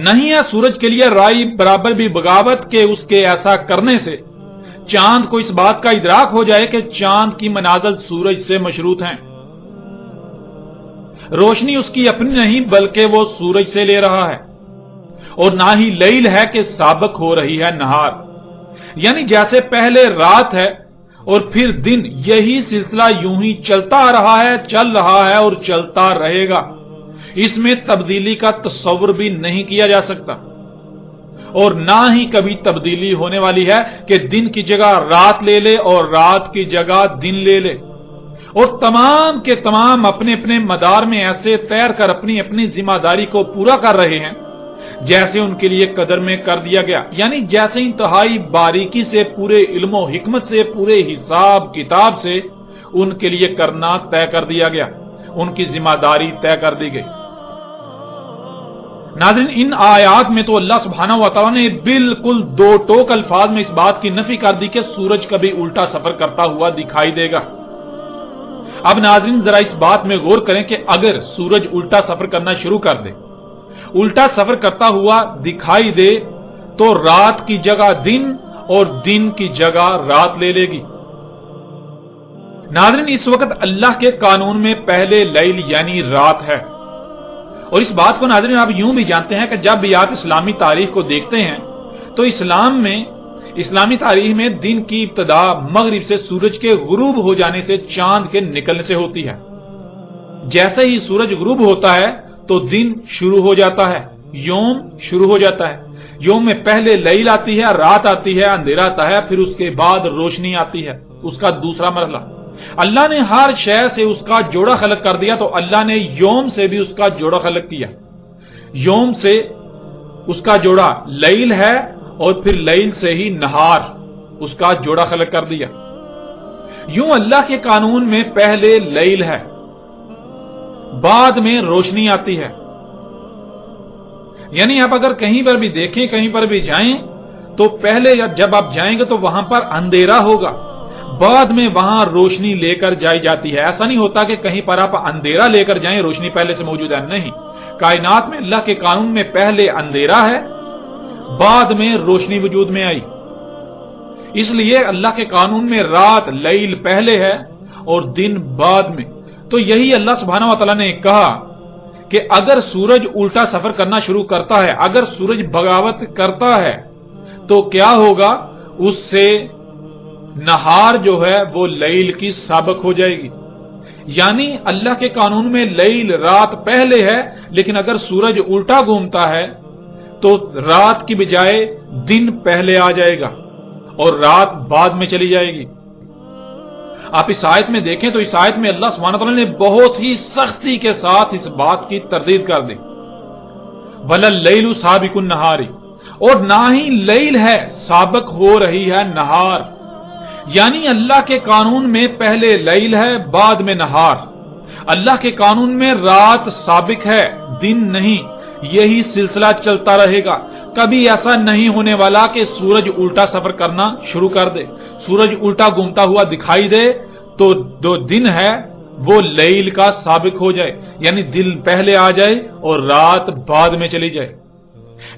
نہیں ہے سورج کے لیے رائی برابر بھی بغاوت کہ اس کے ایسا کرنے سے چاند کو اس بات کا ادراک ہو جائے کہ چاند کی منازل سورج سے مشروط ہیں. روشنی اس کی اپنی نہیں بلکہ وہ سورج سے لے رہا ہے، اور نہ ہی لیل ہے کہ سابق ہو رہی ہے نہار. یعنی جیسے پہلے رات ہے اور پھر دن، یہی سلسلہ یوں ہی چلتا آ رہا ہے، چل رہا ہے اور چلتا رہے گا. اس میں تبدیلی کا تصور بھی نہیں کیا جا سکتا، اور نہ ہی کبھی تبدیلی ہونے والی ہے کہ دن کی جگہ رات لے لے اور رات کی جگہ دن لے لے. اور تمام کے تمام اپنے اپنے مدار میں ایسے تیر کر اپنی اپنی ذمہ داری کو پورا کر رہے ہیں جیسے ان کے لیے قدر میں کر دیا گیا. یعنی جیسے انتہائی باریکی سے، پورے علم و حکمت سے، پورے حساب کتاب سے ان کے لیے کرنا طے کر دیا گیا، ان کی ذمہ داری طے کر دی گئی. ناظرین ان آیات میں تو اللہ سبحانہ و تعالیٰ نے بالکل دو ٹوک الفاظ میں اس بات کی نفی کر دی کہ سورج کبھی الٹا سفر کرتا ہوا دکھائی دے گا. اب ناظرین ذرا اس بات میں غور کریں کہ اگر سورج الٹا سفر کرنا شروع کر دے، الٹا سفر کرتا ہوا دکھائی دے، تو رات کی جگہ دن اور دن کی جگہ رات لے لے گی. ناظرین اس وقت اللہ کے قانون میں پہلے لیل یعنی رات ہے. اور اس بات کو ناظرین آپ یوں بھی جانتے ہیں کہ جب بھی آپ اسلامی تاریخ کو دیکھتے ہیں تو اسلامی تاریخ میں دن کی ابتدا مغرب سے سورج کے غروب ہو جانے سے، چاند کے نکلنے سے ہوتی ہے. جیسے ہی سورج غروب ہوتا ہے تو دن شروع ہو جاتا ہے، یوم شروع ہو جاتا ہے. یوم میں پہلے لیل آتی ہے، رات آتی ہے، اندھیرا آتا ہے، پھر اس کے بعد روشنی آتی ہے، اس کا دوسرا مرحلہ. اللہ نے ہر شے سے اس کا جوڑا خلق کر دیا، تو اللہ نے یوم سے بھی اس کا جوڑا خلق کیا. یوم سے اس کا جوڑا لیل ہے اور پھر لیل سے ہی نہار، اس کا جوڑا خلق کر دیا. یوں اللہ کے قانون میں پہلے لیل ہے، بعد میں روشنی آتی ہے. یعنی آپ اگر کہیں پر بھی دیکھیں، کہیں پر بھی جائیں تو پہلے جب آپ جائیں گے تو وہاں پر اندھیرا ہوگا، بعد میں وہاں روشنی لے کر جائی جاتی ہے. ایسا نہیں ہوتا کہ کہیں پر آپ اندھیرا لے کر جائیں روشنی پہلے سے موجود ہے، نہیں. کائنات میں اللہ کے قانون میں پہلے اندھیرا ہے، بعد میں روشنی وجود میں آئی. اس لیے اللہ کے قانون میں رات لیل پہلے ہے اور دن بعد میں. تو یہی اللہ سبحانہ و تعالیٰ نے کہا کہ اگر سورج الٹا سفر کرنا شروع کرتا ہے، اگر سورج بغاوت کرتا ہے تو کیا ہوگا؟ اس سے نہار جو ہے وہ لیل کی سابق ہو جائے گی. یعنی اللہ کے قانون میں لیل رات پہلے ہے، لیکن اگر سورج الٹا گھومتا ہے تو رات کی بجائے دن پہلے آ جائے گا اور رات بعد میں چلی جائے گی. آپ اس آیت میں دیکھیں تو اس آیت میں اللہ سبحانہ وتعالی نے بہت ہی سختی کے ساتھ اس بات کی تردید کر دی. وَلَا اللَّيْلُ سَابِقُ النَّهَارِ، اور نہ ہی لیل ہے سابق ہو رہی ہے نہار. یعنی اللہ کے قانون میں پہلے لیل ہے، بعد میں نہار. اللہ کے قانون میں رات سابق ہے، دن نہیں. یہی سلسلہ چلتا رہے گا. کبھی ایسا نہیں ہونے والا کہ سورج الٹا سفر کرنا شروع کر دے، سورج الٹا گھومتا ہوا دکھائی دے تو جو دن ہے وہ لیل کا سابق ہو جائے، یعنی دن پہلے آ جائے اور رات بعد میں چلی جائے.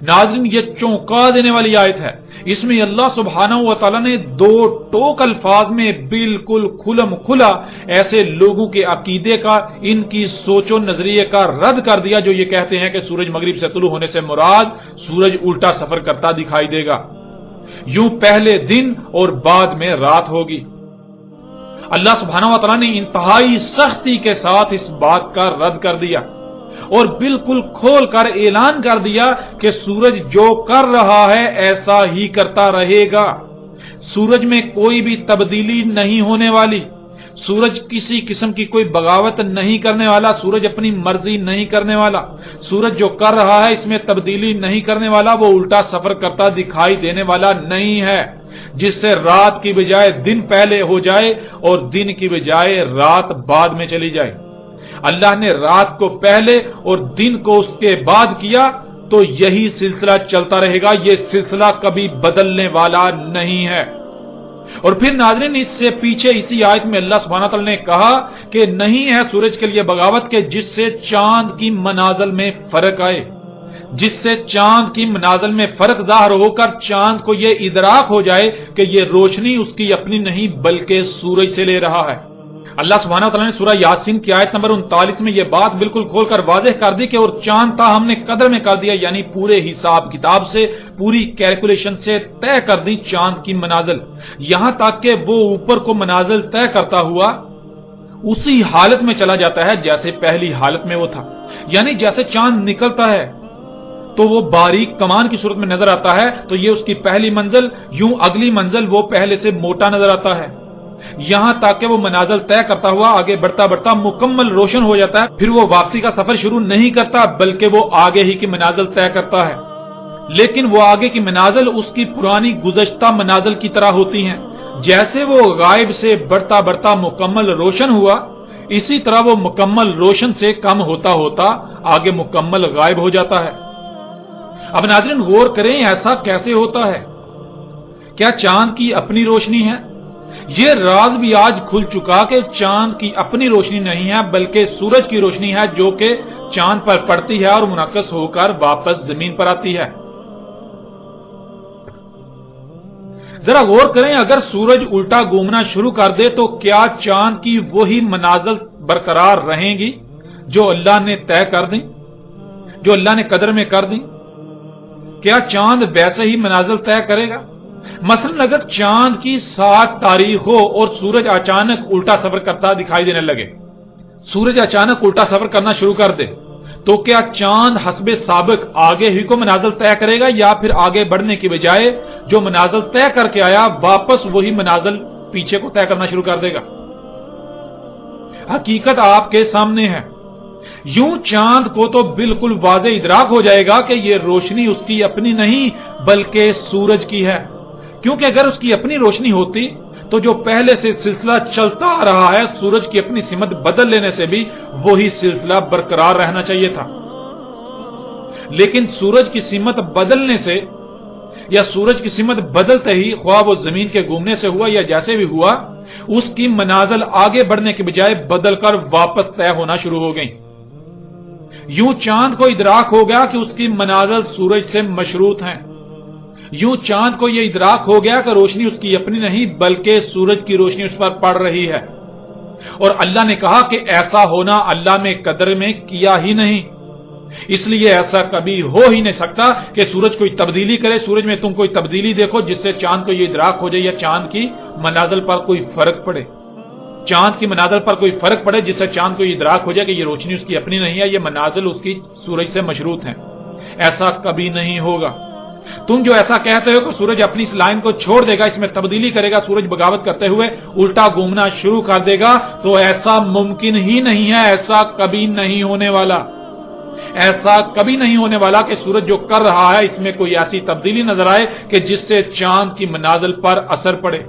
ناظرین یہ چونکا دینے والی آیت ہے. اس میں اللہ سبحانہ و تعالیٰ نے دو ٹوک الفاظ میں بالکل کھلم کھلا ایسے لوگوں کے عقیدے کا، ان کی سوچ و نظریے کا رد کر دیا جو یہ کہتے ہیں کہ سورج مغرب سے طلوع ہونے سے مراد سورج الٹا سفر کرتا دکھائی دے گا، یوں پہلے دن اور بعد میں رات ہوگی. اللہ سبحانہ و تعالیٰ نے انتہائی سختی کے ساتھ اس بات کا رد کر دیا اور بالکل کھول کر اعلان کر دیا کہ سورج جو کر رہا ہے ایسا ہی کرتا رہے گا. سورج میں کوئی بھی تبدیلی نہیں ہونے والی، سورج کسی قسم کی کوئی بغاوت نہیں کرنے والا، سورج اپنی مرضی نہیں کرنے والا. سورج جو کر رہا ہے اس میں تبدیلی نہیں کرنے والا، وہ الٹا سفر کرتا دکھائی دینے والا نہیں ہے جس سے رات کی بجائے دن پہلے ہو جائے اور دن کی بجائے رات بعد میں چلی جائے. اللہ نے رات کو پہلے اور دن کو اس کے بعد کیا تو یہی سلسلہ چلتا رہے گا، یہ سلسلہ کبھی بدلنے والا نہیں ہے. اور پھر ناظرین اس سے پیچھے اسی آیت میں اللہ سبحانہ تعالیٰ نے کہا کہ نہیں ہے سورج کے لیے بغاوت کے جس سے چاند کی منازل میں فرق آئے، جس سے چاند کی منازل میں فرق ظاہر ہو کر چاند کو یہ ادراک ہو جائے کہ یہ روشنی اس کی اپنی نہیں بلکہ سورج سے لے رہا ہے. اللہ سبحانہ وتعالی نے سورہ یاسین کی آیت نمبر 39 میں یہ بات بالکل کھول کر واضح کر دی کہ اور چاند تھا ہم نے قدر میں کر دیا، یعنی پورے حساب کتاب سے، پوری کیلکولیشن سے طے کر دی چاند کی منازل، یہاں تک کہ وہ اوپر کو منازل طے کرتا ہوا اسی حالت میں چلا جاتا ہے جیسے پہلی حالت میں وہ تھا. یعنی جیسے چاند نکلتا ہے تو وہ باریک کمان کی صورت میں نظر آتا ہے تو یہ اس کی پہلی منزل، یوں اگلی منزل وہ پہلے سے موٹا نظر آتا ہے، یہاں تک کہ وہ منازل طے کرتا ہوا آگے بڑھتا بڑھتا مکمل روشن ہو جاتا ہے. پھر وہ واپسی کا سفر شروع نہیں کرتا بلکہ وہ آگے ہی کی منازل طے کرتا ہے، لیکن وہ آگے کی منازل اس کی پرانی گزشتہ منازل کی طرح ہوتی ہیں. جیسے وہ غائب سے بڑھتا بڑھتا مکمل روشن ہوا، اسی طرح وہ مکمل روشن سے کم ہوتا ہوتا آگے مکمل غائب ہو جاتا ہے. اب ناظرین غور کریں ایسا کیسے ہوتا ہے؟ کیا چاند کی اپنی روشنی ہے؟ یہ راز بھی آج کھل چکا کہ چاند کی اپنی روشنی نہیں ہے بلکہ سورج کی روشنی ہے جو کہ چاند پر پڑتی ہے اور منعکس ہو کر واپس زمین پر آتی ہے. ذرا غور کریں اگر سورج الٹا گھومنا شروع کر دے تو کیا چاند کی وہی منازل برقرار رہیں گی جو اللہ نے طے کر دیں، جو اللہ نے قدر میں کر دیں؟ کیا چاند ویسے ہی منازل طے کرے گا؟ مثلا اگر چاند کی 7 تاریخ ہو اور سورج اچانک الٹا سفر کرتا دکھائی دینے لگے، سورج اچانک الٹا سفر کرنا شروع کر دے تو کیا چاند حسب سابق آگے ہی کو منازل طے کرے گا یا پھر آگے بڑھنے کی بجائے جو منازل طے کر کے آیا واپس وہی منازل پیچھے کو طے کرنا شروع کر دے گا؟ حقیقت آپ کے سامنے ہے. یوں چاند کو تو بالکل واضح ادراک ہو جائے گا کہ یہ روشنی اس کی اپنی نہیں بلکہ سورج کی ہے، کیونکہ اگر اس کی اپنی روشنی ہوتی تو جو پہلے سے سلسلہ چلتا آ رہا ہے سورج کی اپنی سمت بدل لینے سے بھی وہی سلسلہ برقرار رہنا چاہیے تھا. لیکن سورج کی سمت بدلنے سے یا سورج کی سمت بدلتے ہی خواہ وہ زمین کے گھومنے سے ہوا یا جیسے بھی ہوا، اس کی منازل آگے بڑھنے کے بجائے بدل کر واپس طے ہونا شروع ہو گئی. یوں چاند کو ادراک ہو گیا کہ اس کی منازل سورج سے مشروط ہیں، یوں چاند کو یہ ادراک ہو گیا کہ روشنی اس کی اپنی نہیں بلکہ سورج کی روشنی اس پر پڑ رہی ہے. اور اللہ نے کہا کہ ایسا ہونا اللہ میں قدر میں کیا ہی نہیں، اس لیے ایسا کبھی ہو ہی نہیں سکتا کہ سورج کوئی تبدیلی کرے، سورج میں تم کوئی تبدیلی دیکھو جس سے چاند کو یہ ادراک ہو جائے یا چاند کی منازل پر کوئی فرق پڑے، چاند کی منازل پر کوئی فرق پڑے جس سے چاند کو یہ ادراک ہو جائے کہ یہ روشنی اس کی اپنی نہیں ہے، یہ منازل اس کی سورج سے مشروط ہیں. ایسا کبھی نہیں ہوگا. تم جو ایسا کہتے ہو کہ سورج اپنی اس لائن کو چھوڑ دے گا، اس میں تبدیلی کرے گا، سورج بغاوت کرتے ہوئے الٹا گھومنا شروع کر دے گا، تو ایسا ممکن ہی نہیں ہے، ایسا کبھی نہیں ہونے والا. ایسا کبھی نہیں ہونے والا کہ سورج جو کر رہا ہے اس میں کوئی ایسی تبدیلی نظر آئے کہ جس سے چاند کی منازل پر اثر پڑے.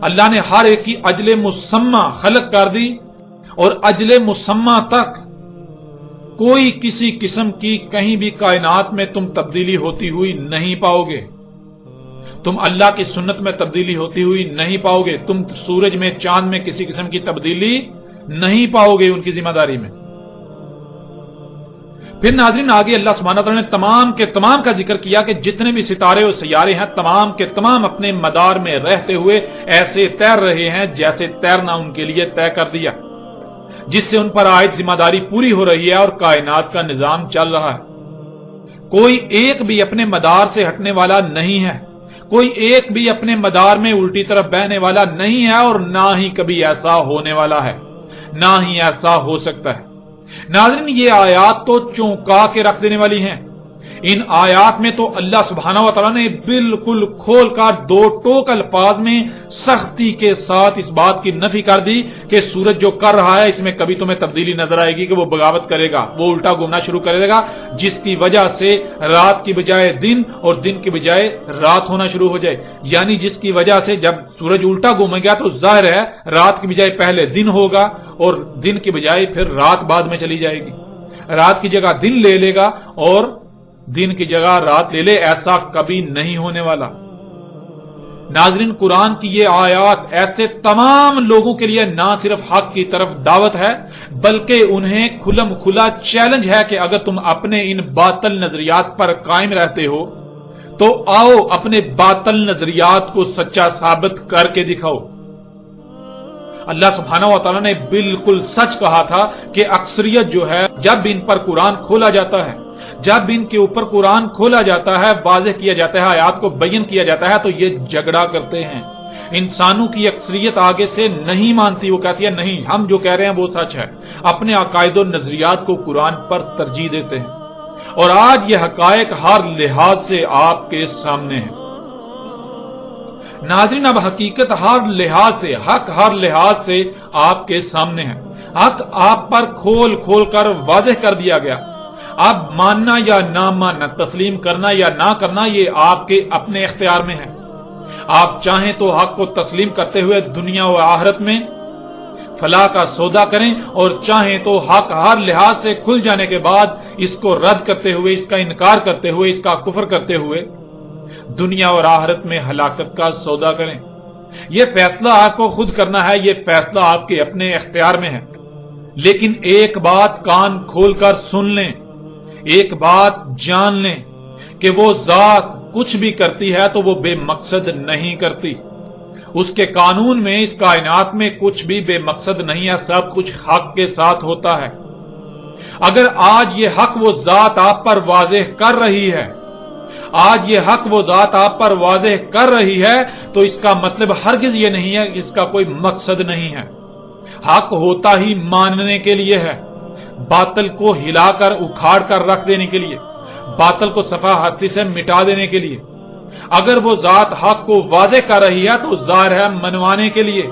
اللہ نے ہر ایک کی اجل مسمى خلق کر دی اور اجل مسمى تک کوئی کسی قسم کی کہیں بھی کائنات میں تم تبدیلی ہوتی ہوئی نہیں پاؤ گے. تم اللہ کی سنت میں تبدیلی ہوتی ہوئی نہیں پاؤ گے. تم سورج میں چاند میں کسی قسم کی تبدیلی نہیں پاؤ گے ان کی ذمہ داری میں. پھر ناظرین آگے اللہ سبحانہ تعالیٰ نے تمام کے تمام کا ذکر کیا کہ جتنے بھی ستارے اور سیارے ہیں تمام کے تمام اپنے مدار میں رہتے ہوئے ایسے تیر رہے ہیں جیسے تیرنا ان کے لیے طے کر دیا، جس سے ان پر عائد ذمہ داری پوری ہو رہی ہے اور کائنات کا نظام چل رہا ہے۔ کوئی ایک بھی اپنے مدار سے ہٹنے والا نہیں ہے، کوئی ایک بھی اپنے مدار میں الٹی طرف بہنے والا نہیں ہے، اور نہ ہی کبھی ایسا ہونے والا ہے، نہ ہی ایسا ہو سکتا ہے۔ ناظرین یہ آیات تو چونکا کے رکھ دینے والی ہیں۔ ان آیات میں تو اللہ سبحانہ و تعالیٰ نے بالکل کھول کر دو ٹوک الفاظ میں سختی کے ساتھ اس بات کی نفی کر دی کہ سورج جو کر رہا ہے اس میں کبھی تمہیں تبدیلی نظر آئے گی کہ وہ بغاوت کرے گا، وہ الٹا گھومنا شروع کرے گا، جس کی وجہ سے رات کی بجائے دن اور دن کی بجائے رات ہونا شروع ہو جائے۔ یعنی جس کی وجہ سے جب سورج الٹا گھومے گا تو ظاہر ہے رات کی بجائے پہلے دن ہوگا اور دن کی بجائے پھر رات بعد میں چلی جائے گی، رات کی جگہ دن لے لے گا اور دن کی جگہ رات لے لے، ایسا کبھی نہیں ہونے والا۔ ناظرین قرآن کی یہ آیات ایسے تمام لوگوں کے لیے نہ صرف حق کی طرف دعوت ہے بلکہ انہیں کھلم کھلا چیلنج ہے کہ اگر تم اپنے ان باطل نظریات پر قائم رہتے ہو تو آؤ اپنے باطل نظریات کو سچا ثابت کر کے دکھاؤ۔ اللہ سبحانہ و تعالیٰ نے بالکل سچ کہا تھا کہ اکثریت جو ہے جب ان پر قرآن کھولا جاتا ہے، جب ان کے اوپر قرآن کھولا جاتا ہے، واضح کیا جاتا ہے، آیات کو بیان کیا جاتا ہے تو یہ جھگڑا کرتے ہیں۔ انسانوں کی اکثریت آگے سے نہیں مانتی، وہ کہتی ہے نہیں ہم جو کہہ رہے ہیں وہ سچ ہے، اپنے عقائد و نظریات کو قرآن پر ترجیح دیتے ہیں، اور آج یہ حقائق ہر لحاظ سے آپ کے سامنے ہیں۔ ناظرین اب حقیقت ہر لحاظ سے، حق ہر لحاظ سے آپ کے سامنے ہے، حق آپ پر کھول کھول کر واضح کر دیا گیا۔ اب ماننا یا نہ ماننا، تسلیم کرنا یا نہ کرنا یہ آپ کے اپنے اختیار میں ہے۔ آپ چاہیں تو حق کو تسلیم کرتے ہوئے دنیا و آخرت میں فلاح کا سودا کریں، اور چاہیں تو حق ہر لحاظ سے کھل جانے کے بعد اس کو رد کرتے ہوئے، اس کا انکار کرتے ہوئے، اس کا کفر کرتے ہوئے دنیا اور آخرت میں ہلاکت کا سودا کریں۔ یہ فیصلہ آپ کو خود کرنا ہے، یہ فیصلہ آپ کے اپنے اختیار میں ہے۔ لیکن ایک بات کان کھول کر سن لیں، ایک بات جان لیں کہ وہ ذات کچھ بھی کرتی ہے تو وہ بے مقصد نہیں کرتی۔ اس کے قانون میں، اس کائنات میں کچھ بھی بے مقصد نہیں ہے، سب کچھ حق کے ساتھ ہوتا ہے۔ اگر آج یہ حق وہ ذات آپ پر واضح کر رہی ہے، آج یہ حق وہ ذات آپ پر واضح کر رہی ہے تو اس کا مطلب ہرگز یہ نہیں ہے کہ اس کا کوئی مقصد نہیں ہے۔ حق ہوتا ہی ماننے کے لیے ہے، باطل کو ہلا کر اکھاڑ کر رکھ دینے کے لیے، باطل کو صفحہ ہستی سے مٹا دینے کے لیے۔ اگر وہ ذات حق کو واضح کر رہی ہے تو ظاہر ہے منوانے کے لیے۔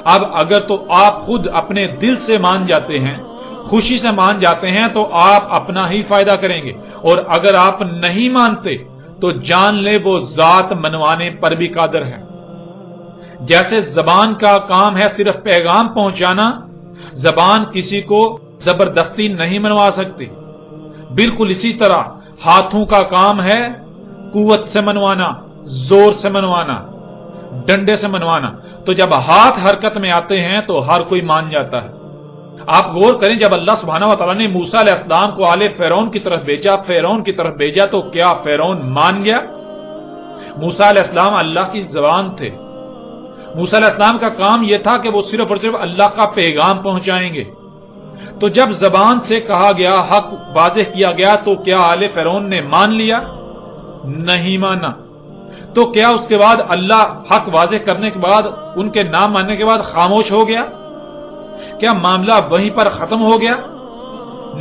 اب اگر تو آپ خود اپنے دل سے مان جاتے ہیں، خوشی سے مان جاتے ہیں تو آپ اپنا ہی فائدہ کریں گے، اور اگر آپ نہیں مانتے تو جان لے وہ ذات منوانے پر بھی قادر ہے۔ جیسے زبان کا کام ہے صرف پیغام پہنچانا، زبان کسی کو زبردستی نہیں منوا سکتی، بالکل اسی طرح ہاتھوں کا کام ہے قوت سے منوانا، زور سے منوانا، ڈنڈے سے منوانا۔ تو جب ہاتھ حرکت میں آتے ہیں تو ہر کوئی مان جاتا ہے۔ آپ غور کریں، جب اللہ سبحانہ و تعالیٰ نے موسیٰ علیہ السلام کو آل فرعون کی طرف بھیجا تو کیا فرعون مان گیا؟ موسیٰ علیہ السلام اللہ کی زبان تھے، موسیٰ علیہ السلام کا کام یہ تھا کہ وہ صرف اور صرف اللہ کا پیغام پہنچائیں گے۔ تو جب زبان سے کہا گیا، حق واضح کیا گیا، تو کیا آل فرعون نے مان لیا؟ نہیں مانا۔ تو کیا اس کے بعد اللہ حق واضح کرنے کے بعد، ان کے نام ماننے کے بعد خاموش ہو گیا؟ کیا معاملہ وہیں پر ختم ہو گیا؟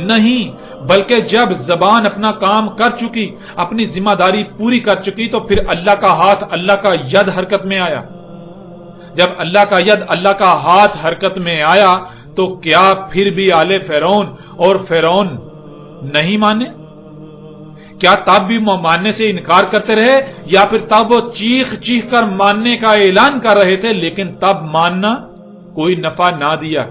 نہیں، بلکہ جب زبان اپنا کام کر چکی، اپنی ذمہ داری پوری کر چکی، تو پھر اللہ کا ہاتھ، اللہ کا ید حرکت میں آیا۔ جب اللہ کا ید، اللہ کا ہاتھ حرکت میں آیا تو کیا پھر بھی آل فرعون اور فرعون نہیں مانے؟ کیا تب بھی ماننے سے انکار کرتے رہے، یا پھر تب وہ چیخ چیخ کر ماننے کا اعلان کر رہے تھے لیکن تب ماننا کوئی نفع نہ دیا؟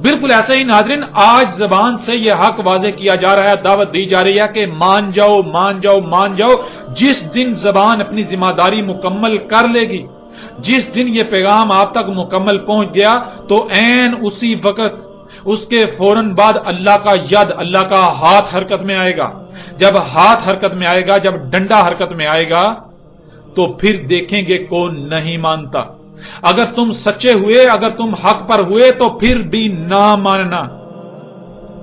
بالکل ایسے ہی ناظرین آج زبان سے یہ حق واضح کیا جا رہا ہے، دعوت دی جا رہی ہے کہ مان جاؤ، مان جاؤ، مان جاؤ۔ جس دن زبان اپنی ذمہ داری مکمل کر لے گی، جس دن یہ پیغام آپ تک مکمل پہنچ گیا، تو عین اسی وقت اس کے فوراً بعد اللہ کا ید، اللہ کا ہاتھ حرکت میں آئے گا۔ جب ہاتھ حرکت میں آئے گا، جب ڈنڈا حرکت میں آئے گا، تو پھر دیکھیں گے کون نہیں مانتا۔ اگر تم سچے ہوئے، اگر تم حق پر ہوئے تو پھر بھی نہ ماننا،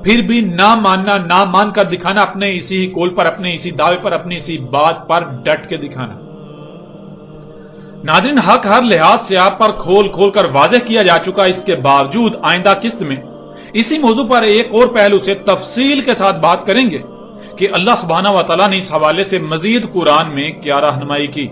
پھر بھی نہ ماننا، نہ مان کر دکھانا، اپنے اسی قول پر، اپنے اسی دعوے پر، اپنی اسی بات پر ڈٹ کے دکھانا۔ ناظرین، حق ہر لحاظ سے آپ پر کھول کھول کر واضح کیا جا چکا، اس کے باوجود آئندہ قسط میں اسی موضوع پر ایک اور پہلو سے تفصیل کے ساتھ بات کریں گے کہ اللہ سبحانہ و تعالیٰ نے اس حوالے سے مزید قرآن میں کیا رہنمائی کی۔